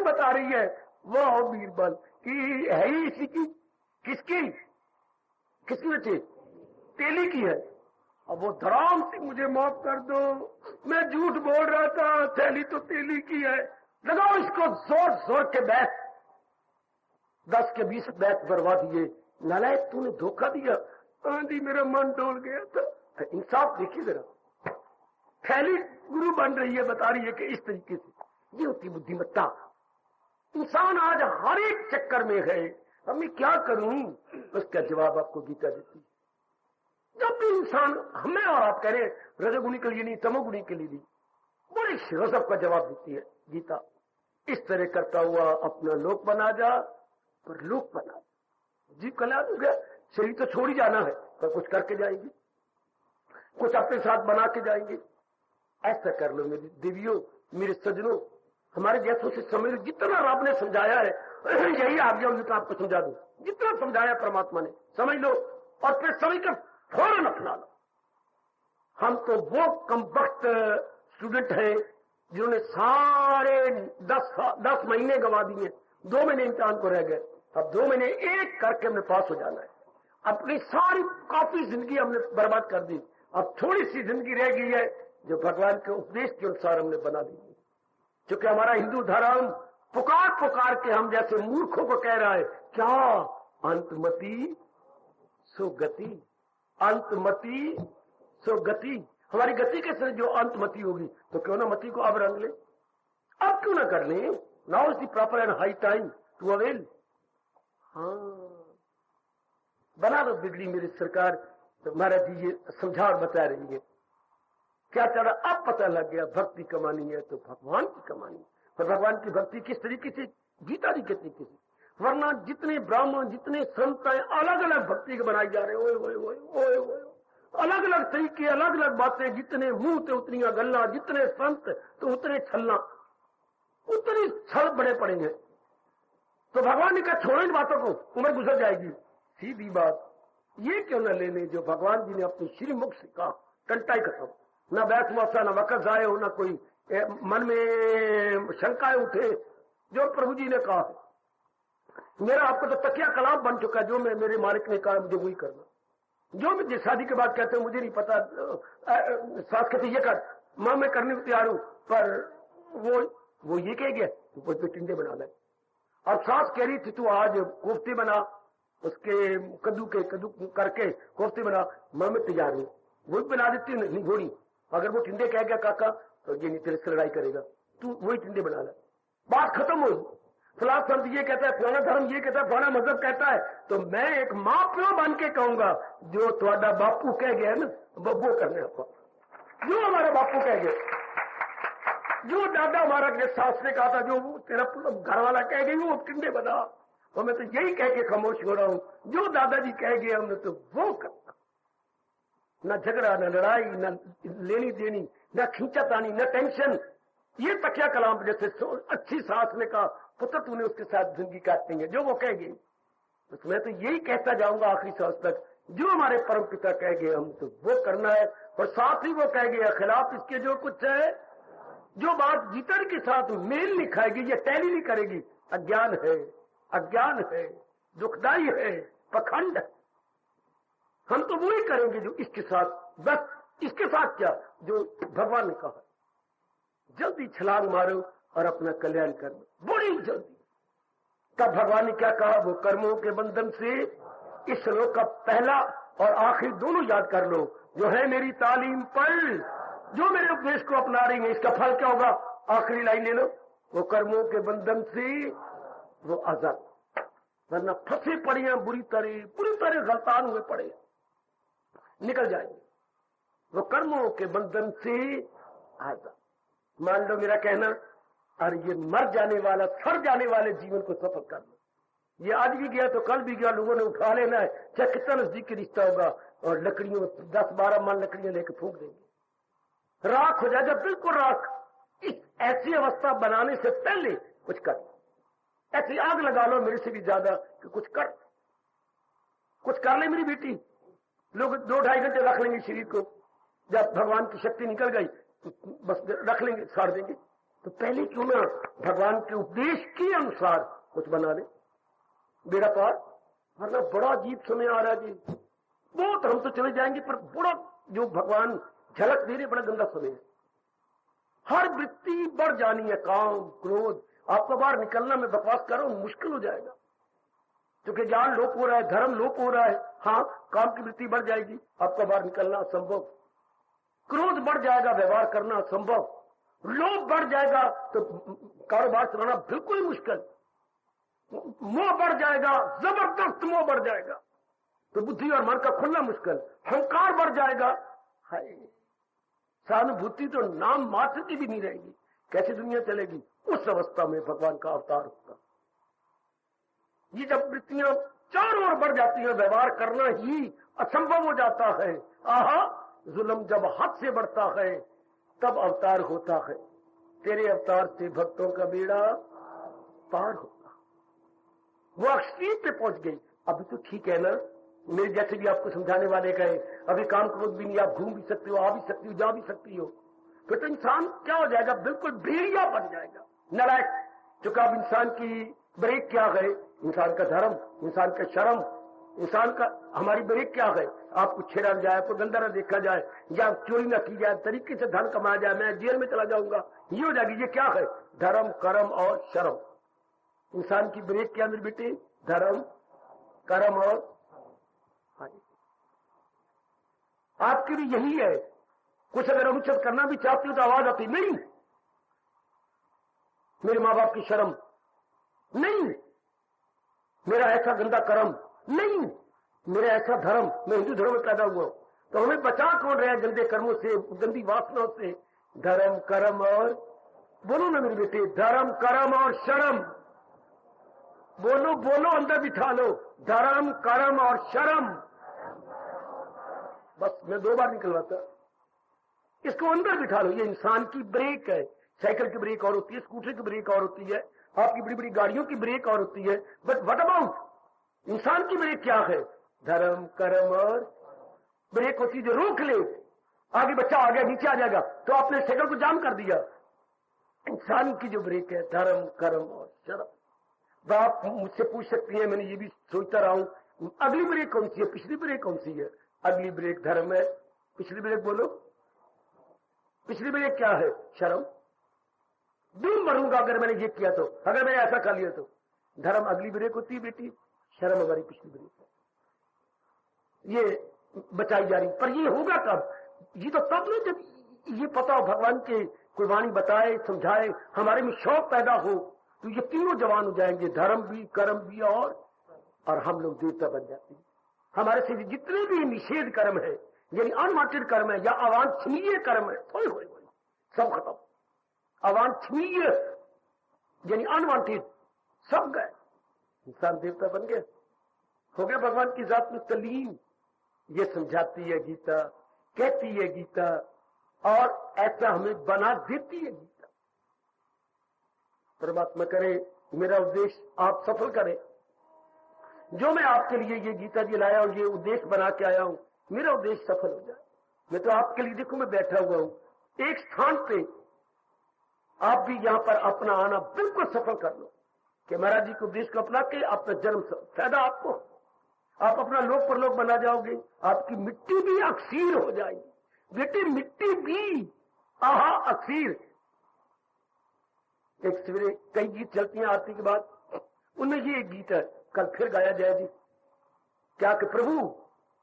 बता रही है वाह बीरबल कि है ही इसी की। किसकी? किसकी बच्ची? तेली की है। अब वो धराम से मुझे माफ कर दो, मैं झूठ बोल रहा था, थैली तो तेली की है। लगाओ इसको जोर जोर के बैठ, 10 के 20 बैठ बर्बाद दिए। नालायक तूने धोखा दिया। आंधी मेरा मन डोल गया था। इंसाफ देखिए जरा, थैली गुरु बन रही है, बता रही है कि इस तरीके से। ये होती बुद्धिमत्ता। इंसान आज हर एक चक्कर में है, अब मैं क्या करूं? उसका जवाब आपको गीता देती है। जब भी इंसान, हमें और आप कह रहे रजोगुणी के लिए नहीं, तमोगुणी के लिए नहीं, बड़े रजब का जवाब देती है गीता। इस तरह करता हुआ अपना लोक बना जा, पर लोक बना जीव कल्याण हो गया। शरीर तो छोड़ ही जाना है, पर कुछ करके जाएंगे, कुछ अपने साथ बना के जाएंगे। ऐसा कर लो मेरी देवियों, मेरे सज्जनों, हमारे जैसों से समझ। जितना रब ने समझाया है यही आप जाओ, जितना आपको समझा दो। जितना समझाया परमात्मा ने समझ लो, और फिर समझ कर फौरन अपना लो। हम तो वो कमबख्त स्टूडेंट हैं जिन्होंने सारे 10 महीने गंवा दिए, 2 महीने इम्तिहान को रह गए। अब 2 महीने एक करके हमने पास हो जाना है। अपनी सारी काफी जिंदगी हमने बर्बाद कर दी। अब थोड़ी सी जिंदगी रह गई है जो भगवान के उपदेश के अनुसार हमने बना दी। क्योंकि हमारा हिंदू धर्म पुकार पुकार के हम जैसे मूर्खों को कह रहा है, क्या अंतमति सो गति, अंतमति सो गति। हमारी गति कैसे जो अंतमति होगी, तो क्यों ना मति को अब रंग ले, अब क्यों ना कर ले। Now is the proper and high time to avail. हाँ, बना दो बिजली मेरी सरकार। तो महाराज जी ये समझा और बता रही है क्या चल रहा। अब पता लग गया भक्ति कमानी है तो भगवान की कमानी है। और भगवान की भक्ति किस तरीके से? गीता जी के तरीके से। वरना जितने ब्राह्मण, जितने संत हैं, अलग अलग भक्ति के बनाए जा रहे हैं। ओए ओए ओए ओए ओए, अलग अलग तरीके, अलग अलग बातें। जितने मुंह तो उतनी गल्ला, जितने संत तो उतने छलना, उतनी छल बड़े पड़ेंगे। तो भगवान ने कहा छोड़ो इन बातों को, उम्र गुजर जाएगी। सीधी बात, ये क्यों न ले लें जो भगवान जी ने अपनी श्रीमुख से कहा। टंटा ही खत्म, न बैठ मौसा, न वक़्त जाए हो, न कोई मन में शंकाएं उठे। जो प्रभु जी ने कहा है, मेरा आपको तो तकिया कलाम बन चुका है। जो मैं मेरे मालिक ने कहा मुझे वही करना। जो मुझे शादी के बाद कहते हैं मुझे नहीं पता, सास कहते ये कर, मां मैं करने को तैयार हूं, पर वो ये कह गया तो कुछ टिंडे बना ले। और सास कह रही थी तू आज कोफ्ते बना, उसके कद्दू करके कोफ्ते बना, मैं तैयार हूं, वो भी बना देती हूँ। नहीं घोड़ी, अगर वो टिंडे कह गया काका तो ये नहीं तेरे से लड़ाई करेगा, तू वही टिंडे बना ले। बात खत्म हुई। फलां संत ये कहता है, फलाना धर्म ये कहता है, फलाना मजहब कहता है, तो मैं एक मां प्यो बन के कहूंगा जो थोड़ा बापू कह गया ना वो करने आपको, जो हमारा बापू कह गया, जो दादा हमारा सास ने कहा था, जो तेरा घर वाला कह गई वो टिंडे बना। और मैं तो यही कह के खामोश हो रहा हूं, जो दादाजी कह गए हमने तो वो करना। न झगड़ा, न लड़ाई, न लेनी देनी, न खींचातानी, न टेंशन। ये तकिया कलाम जैसे अच्छी सास ने कहा पुत्र तूने उसके साथ जिंदगी काटनी है, जो वो कह गई। तो मैं तो यही कहता जाऊंगा आखिरी सांस तक, जो हमारे परम पिता कह गए हम तो वो करना है। और साथ ही वो कह गया खिलाफ इसके जो कुछ है, जो बात गीता के साथ मेल नहीं खाएगी, ये टैली नहीं करेगी, अज्ञान है, अज्ञान है, दुखदाई है, पखंड। हम तो वही करेंगे जो इसके साथ, बस इसके साथ क्या जो भगवान ने कहा। जल्दी छलांग मारो और अपना कल्याण कर लो, बड़ी जल्दी। तब भगवान ने क्या कहा, वो कर्मों के बंधन से इस श्लोक का पहला और आखिरी दोनों याद कर लो। जो है मेरी तालीम पर, जो मेरे उपदेश को अपना रही है, इसका फल क्या होगा? आखिरी लाइन ले लो, वो कर्मों के बंधन से वो आजाद, वरना फंसे पड़े हैं बुरी तरह गलतान हुए पड़े, निकल जाएंगे। वो कर्मों के बंधन से आजाद। मान लो मेरा कहना, और ये मर जाने वाला, सड़ जाने वाले जीवन को सफल कर लो। ये आज भी गया तो कल भी गया, लोगों ने उठा लेना है, चाहे कितना नजदीकी रिश्ता होगा, और लकड़ियों 10-12 मन लकड़ियां लेकर फूंक देंगे। राख हो जाएगा, बिल्कुल राख। इस ऐसी अवस्था बनाने से पहले कुछ कर, ऐसी आग लगा लो मेरे से भी ज्यादा कि कुछ कर ले मेरी बेटी। लोग 2-2.5 घंटे रख लेंगे शरीर को, जब भगवान की शक्ति निकल गई बस रख लेंगे, साड़ देंगे। तो पहले क्यों ना भगवान के उपदेश के अनुसार कुछ बना ले, बेड़ा पार। वरना बड़ा अजीब समय आ रहा है जी, बहुत हम तो चले जाएंगे, पर बड़ा जो भगवान झलक दे रहे, बड़ा गंदा समय है। हर वृत्ति बढ़ जानी है, काम क्रोध। आपको बाहर निकलना, मैं बकवास कर रहा हूं, मुश्किल हो जाएगा, क्योंकि ज्ञान लोप हो रहा है, धर्म लोप हो रहा है। हाँ, काम की वृत्ति बढ़ जाएगी, आपका बाहर निकलना असंभव। क्रोध बढ़ जाएगा, व्यवहार करना असंभव। लोभ बढ़ जाएगा तो कारोबार चलाना बिल्कुल मुश्किल। मोह बढ़ जाएगा, जबरदस्त मोह बढ़ जाएगा तो बुद्धि और मन का खुलना मुश्किल। अहंकार बढ़ जाएगा, हाय, सहानुभूति तो नाम मात्र की भी नहीं रहेगी, कैसी दुनिया चलेगी। उस अवस्था में भगवान का अवतार होगा। ये जब वृत्तियां चारों ओर बढ़ जाती है, व्यवहार करना ही असंभव हो जाता है। आहा, जुल्म जब हद से बढ़ता है तब अवतार होता है। तेरे अवतार से भक्तों का बेड़ा पार होगा। वो एक्सट्रीम पे पहुंच गई। अभी तो ठीक है ना, मेरे जैसे भी आपको समझाने वाले गए, अभी काम क्रोध भी नहीं, आप घूम भी सकते हो, आ भी सकती हो, जा भी सकती हो। फिर तो इंसान क्या हो जाएगा, बिल्कुल भेड़िया बन जाएगा, नालायक। क्योंकि अब इंसान की ब्रेक क्या है, इंसान का धर्म, इंसान का शर्म, इंसान का हमारी ब्रेक क्या है। आपको छेड़ा जाए, आपको गंदा न देखा जाए, या चोरी न की जाए, तरीके से धन कमाया जाए, मैं जेल में चला जाऊंगा, ये हो जाएगी। ये क्या है, धर्म, कर्म और शर्म। इंसान की ब्रेक क्या मेरे बेटे, धर्म, कर्म और आपकी भी यही है। कुछ अगर अनुचित करना भी चाहती हो तो आवाज आती नहीं, मेरे माँ बाप की शर्म नहीं, मेरा ऐसा गंदा कर्म नहीं, मेरा ऐसा धर्म, मैं हिंदू धर्म में पैदा हुआ हूं। तो हमें बचा कौन रहा है गंदे कर्मों से, गंदी वासनाओं से। धर्म, कर्म और, बोलो ना मेरे बेटे, धर्म, कर्म और शर्म। बोलो बोलो, अंदर बिठा लो, धर्म, कर्म और शर्म। बस मैं 2 बार निकलवाता, इसको अंदर बिठा लो। ये इंसान की ब्रेक है। साइकिल की ब्रेक और होती है, स्कूटर की ब्रेक और होती है, आपकी बड़ी बड़ी गाड़ियों की ब्रेक और होती है। बट व्हाट अबाउट इंसान की ब्रेक क्या है, धर्म, कर्म और ब्रेक होती है जो रोक ले। आगे बच्चा आ गया, नीचे आ जाएगा तो आपने साइकिल को जाम कर दिया। इंसान की जो ब्रेक है, धर्म, कर्म और शर्म। आप मुझसे पूछ सकती हैं, मैंने ये भी सोचता रहा हूं, अगली ब्रेक कौन सी है, पिछली ब्रेक कौन सी है। अगली ब्रेक धर्म है, पिछली ब्रेक बोलो, पिछली ब्रेक क्या है, शर्म। दूर मरूंगा अगर मैंने ये किया तो, अगर मैंने ऐसा कर लिया तो। धर्म अगली ब्रेक होती है बेटी, शर्म हमारी पिछली ब्रेक है। ये बचाई जा रही, पर ये होगा कब, ये तो तब नहीं जब ये पता हो, भगवान के कोई वाणी बताए, समझाए, हमारे में शौक पैदा हो, तो ये तीनों जवान हो जाएंगे, धर्म भी, कर्म भी और हम लोग देवता बन जाते हैं। हमारे से जितने भी निषेध कर्म है, यानी अनवांटेड कर्म है या अवांछनीय कर्म है, थोड़े हो सब खत्म। अवांछनीय यानी अनवांटेड सब गए, इंसान देवता बन गया, हो गया भगवान की जात में तलीम। ये समझाती है गीता, कहती है गीता, और ऐसा हमें बना देती है गीता। परमात्मा करे मेरा उद्देश्य आप सफल करें। जो मैं आपके लिए ये गीता जी लाया हूं, ये उद्देश्य बना के आया हूं, मेरा उद्देश्य सफल हो जाए। मैं तो आपके लिए देखो, मैं बैठा हुआ हूं एक स्थान पे, आप भी यहां पर अपना आना बिल्कुल सफल कर लो कि महाराज जी के उपदेश को अपना के अपना जन्म फायदा आपको, आप अपना लोक परलोक बना जाओगे, आपकी मिट्टी भी अक्सीर हो जाएगी। बेटी मिट्टी भी आहा अक्सीर। एक सवेरे कई गीत चलती हैं आरती के बाद, उनमें ये एक गीत है, कल फिर गाया जाए जी, क्या कि प्रभु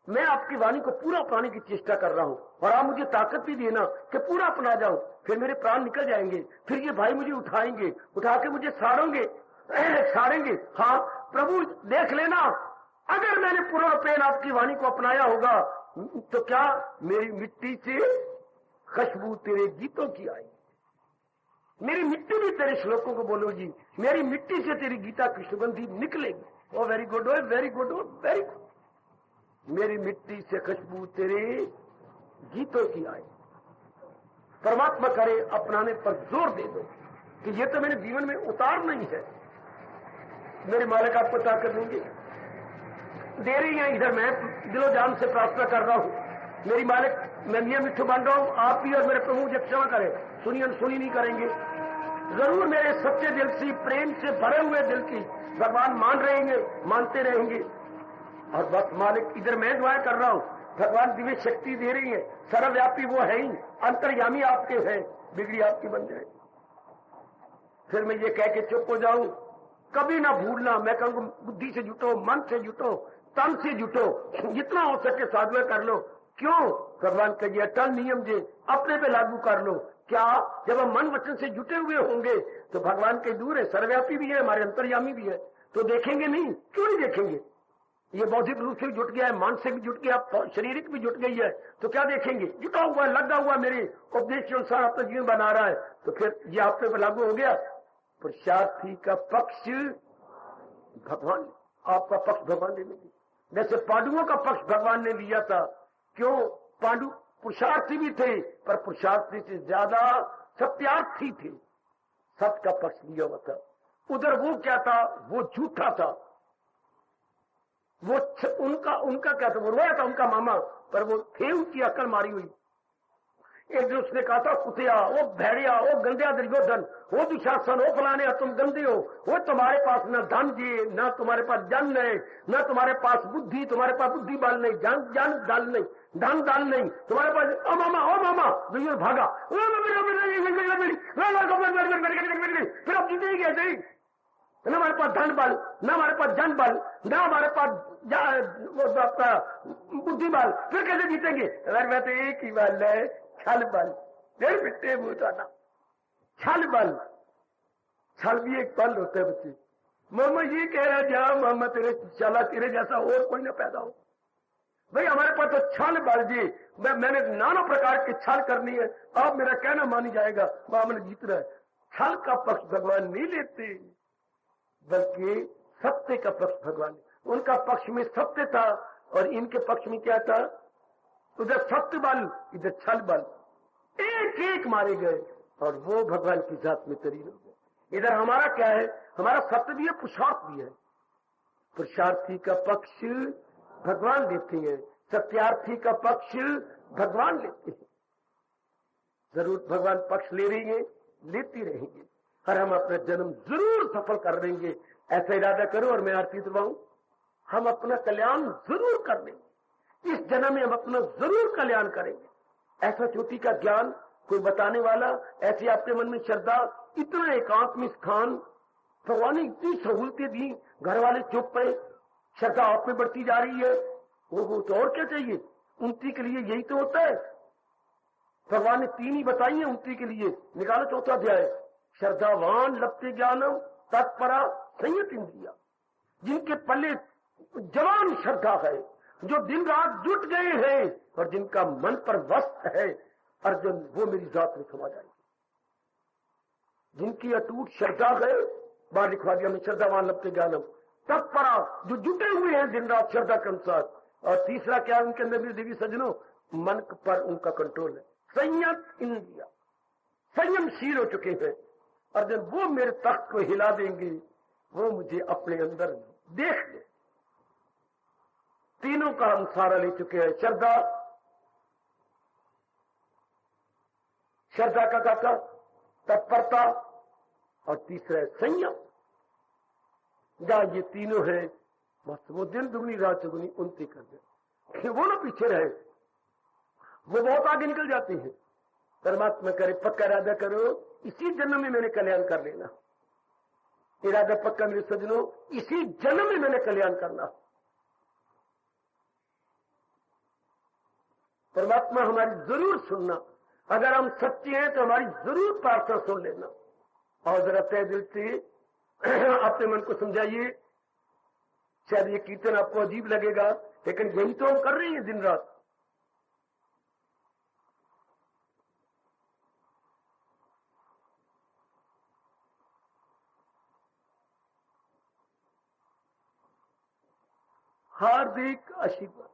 मैं आपकी वाणी को पूरा अपनाने की चेष्टा कर रहा हूं और आप मुझे ताकत भी देना कि पूरा अपना जाऊं, फिर मेरे प्राण निकल जाएंगे, फिर ये भाई मुझे उठाएंगे, उठा के मुझे साड़ेंगे। हाँ प्रभु देख लेना, अगर मैंने पूरा प्रेम आपकी वाणी को अपनाया होगा तो क्या मेरी मिट्टी से खुशबू तेरे गीतों की आएगी। मेरी मिट्टी भी तेरे श्लोकों को बोलोगी, मेरी मिट्टी से तेरी गीता की सुगंधी निकलेगी। ओ वेरी गुड, ओ वेरी गुड, ओ वेरी गुड। मेरी मिट्टी से खुशबू तेरे गीतों की आए। परमात्मा करे अपनाने पर जोर दे दो कि ये तो मेरे जीवन में उतार नहीं है। मेरे मालिक आपको ताकत दूंगी, दे रही है। इधर मैं दिलो जान से प्रार्थना कर रहा हूं, मेरी मालिक मैं नियम मिठू मान रहा हूं, आप भी और मेरे प्रभु मुझे क्षमा करें। सुनी नहीं करेंगे, जरूर मेरे सच्चे दिल से, प्रेम से भरे हुए दिल की भगवान मानते रहेंगे। और बस मालिक इधर मैं दुआएं कर रहा हूं, भगवान दिव्य शक्ति दे रही है, सर्वव्यापी वो है ही, अंतर्यामी आपके है, बिगड़ी आपकी बन जाए। फिर मैं ये कह के चुप हो जाऊं, कभी ना भूलना, मैं कहूंगा बुद्धि से जुटो, मन से जुटो, तन से जुटो, जितना हो सके साधना कर लो। क्यों? भगवान का ये अटल नियम जे अपने पे लागू कर लो। क्या? जब हम मन वचन से जुटे हुए होंगे तो भगवान के दूर है, सर्वव्यापी भी है, हमारे अंतर्यामी भी है, तो देखेंगे नहीं? क्यों नहीं देखेंगे? ये बौद्धिक रूप से भी जुट गया है, मानसिक भी जुट गया, शारीरिक भी जुट गई है, तो क्या देखेंगे? जुटा हुआ, लगा हुआ, मेरे उपदेश के अनुसार अपना जीवन बना रहा है, तो फिर ये आप पे लागू हो गया। पुरुषार्थी का पक्ष भगवान, आपका पक्ष भगवान ने लिया, जैसे पांडुओं का पक्ष भगवान ने लिया था। क्यों? पांडु पुरुषार्थी भी थे, पर पुरुषार्थी से ज्यादा सत्यार्थी थे, सत्य का पक्ष लिया हुआ था। उधर वो क्या था? वो झूठा था, वो उनका क्या था? वो रोया था उनका मामा, पर वो थे उनकी अकल मारी हुई। एक दिन उसने कहा था, कुतिया, वो भेड़िया, वो गंदिया दुर्योधन, वो दुशासन, वो फलाने, तुम गंदे हो, वो तुम्हारे पास न धन जी, न तुम्हारे पास जन है, न तुम्हारे पास बुद्धि, तुम्हारे पास बुद्धि बल नहीं, जन दाल नहीं, धन दाल नहीं, तुम्हारे पास। ओ मामा दुर्योधन भागा, फिर अब जीते ही कैसे? न हमारे पास धन बल, न हमारे पास जन बल, न हमारे पास आपका बुद्धि बल, फिर कैसे जीतेंगे? अगर मैं तो एक ही बल है, छल बल। फिर बिट्टे मुझाना, छल बल। छल भी एक बल होता है बच्चे। मामा ये कह रहा जा, मामा तेरे चला तेरे जैसा और कोई ना पैदा हो। भाई हमारे पास तो छल बल जी, मैंने नाना प्रकार की छल करनी है, अब मेरा कहना मानी जाएगा, मामला जीत रहा है। छल का पक्ष भगवान नहीं लेते, बल्कि सत्य का पक्ष भगवान। उनका पक्ष में सत्य था और इनके पक्ष में क्या था? उधर सत्य बल, इधर छल बल, एक एक मारे गए और वो भगवान की जात में तरीन हो गए। इधर हमारा क्या है? हमारा सत्य भी है, पुरुषार्थ भी है। पुरुषार्थी का पक्ष भगवान लेते हैं, सत्यार्थी का पक्ष भगवान लेते हैं। जरूर भगवान पक्ष ले रही है, लेती रहेंगे, और हम अपना जन्म जरूर सफल कर देंगे। ऐसा इरादा करो और मैं आरती दिलवाऊं, हम अपना कल्याण जरूर कर देंगे। इस जन्म में हम अपना जरूर कल्याण करेंगे। ऐसा चोटी का ज्ञान कोई बताने वाला, ऐसी आपके मन में श्रद्धा, इतना एकांत में स्थान, भगवान ने इतनी सहूलतें दी, घर वाले चुप पे, श्रद्धा आप में बढ़ती जा रही है। वो तो और क्या चाहिए? उन्नति के लिए यही तो होता है। भगवान ने 3 ही बताई है उन्नति के लिए। निकालो 4था अध्याय, श्रद्धावान लभते ज्ञानम तत्परा संयत इंद्रिया। जिनके पल्ले जवान श्रद्धा है, जो दिन रात जुट गए हैं और जिनका मन पर वस्त है, अर्जुन वो मेरी जात में समा जाएंगे। जिनकी अटूट श्रद्धा है, बाहर लिखवा दिया मैं, श्रद्धावान लभते ज्ञानम तत्परा, जो जुटे हुए हैं दिन रात श्रद्धा के अनुसार। और तीसरा क्या उनके अंदर भी देवी सज्जनों, मन पर उनका कंट्रोल है, संयत इंद्रिया, संयमशील हो चुके हैं। अर्जुन वो मेरे तख्त को हिला देंगे, वो मुझे अपने अंदर देख ले। तीनों का हम सहारा ले चुके हैं, श्रद्धा का काका, तत्परता, और तीसरा है संयम। जहां ये तीनों है, बस वो दिन दुगनी रात चौगुनी उन्नति कर दे। वो ना पीछे रहे, वो बहुत आगे निकल जाते हैं। परमात्मा करे पक्का इरादा करो, इसी जन्म में मैंने कल्याण कर लेना। इरादा पक्का मेरे सज्जनों, इसी जन्म में मैंने कल्याण करना। परमात्मा हमारी जरूर सुनना, अगर हम सच्चे हैं तो हमारी जरूर प्रार्थना सुन लेना। और जरा तय दिल से अपने मन को समझाइए। शायद ये कीर्तन आपको अजीब लगेगा, लेकिन यही तो हम कर रहे हैं दिन रात। हार्दिक आशीर्वाद।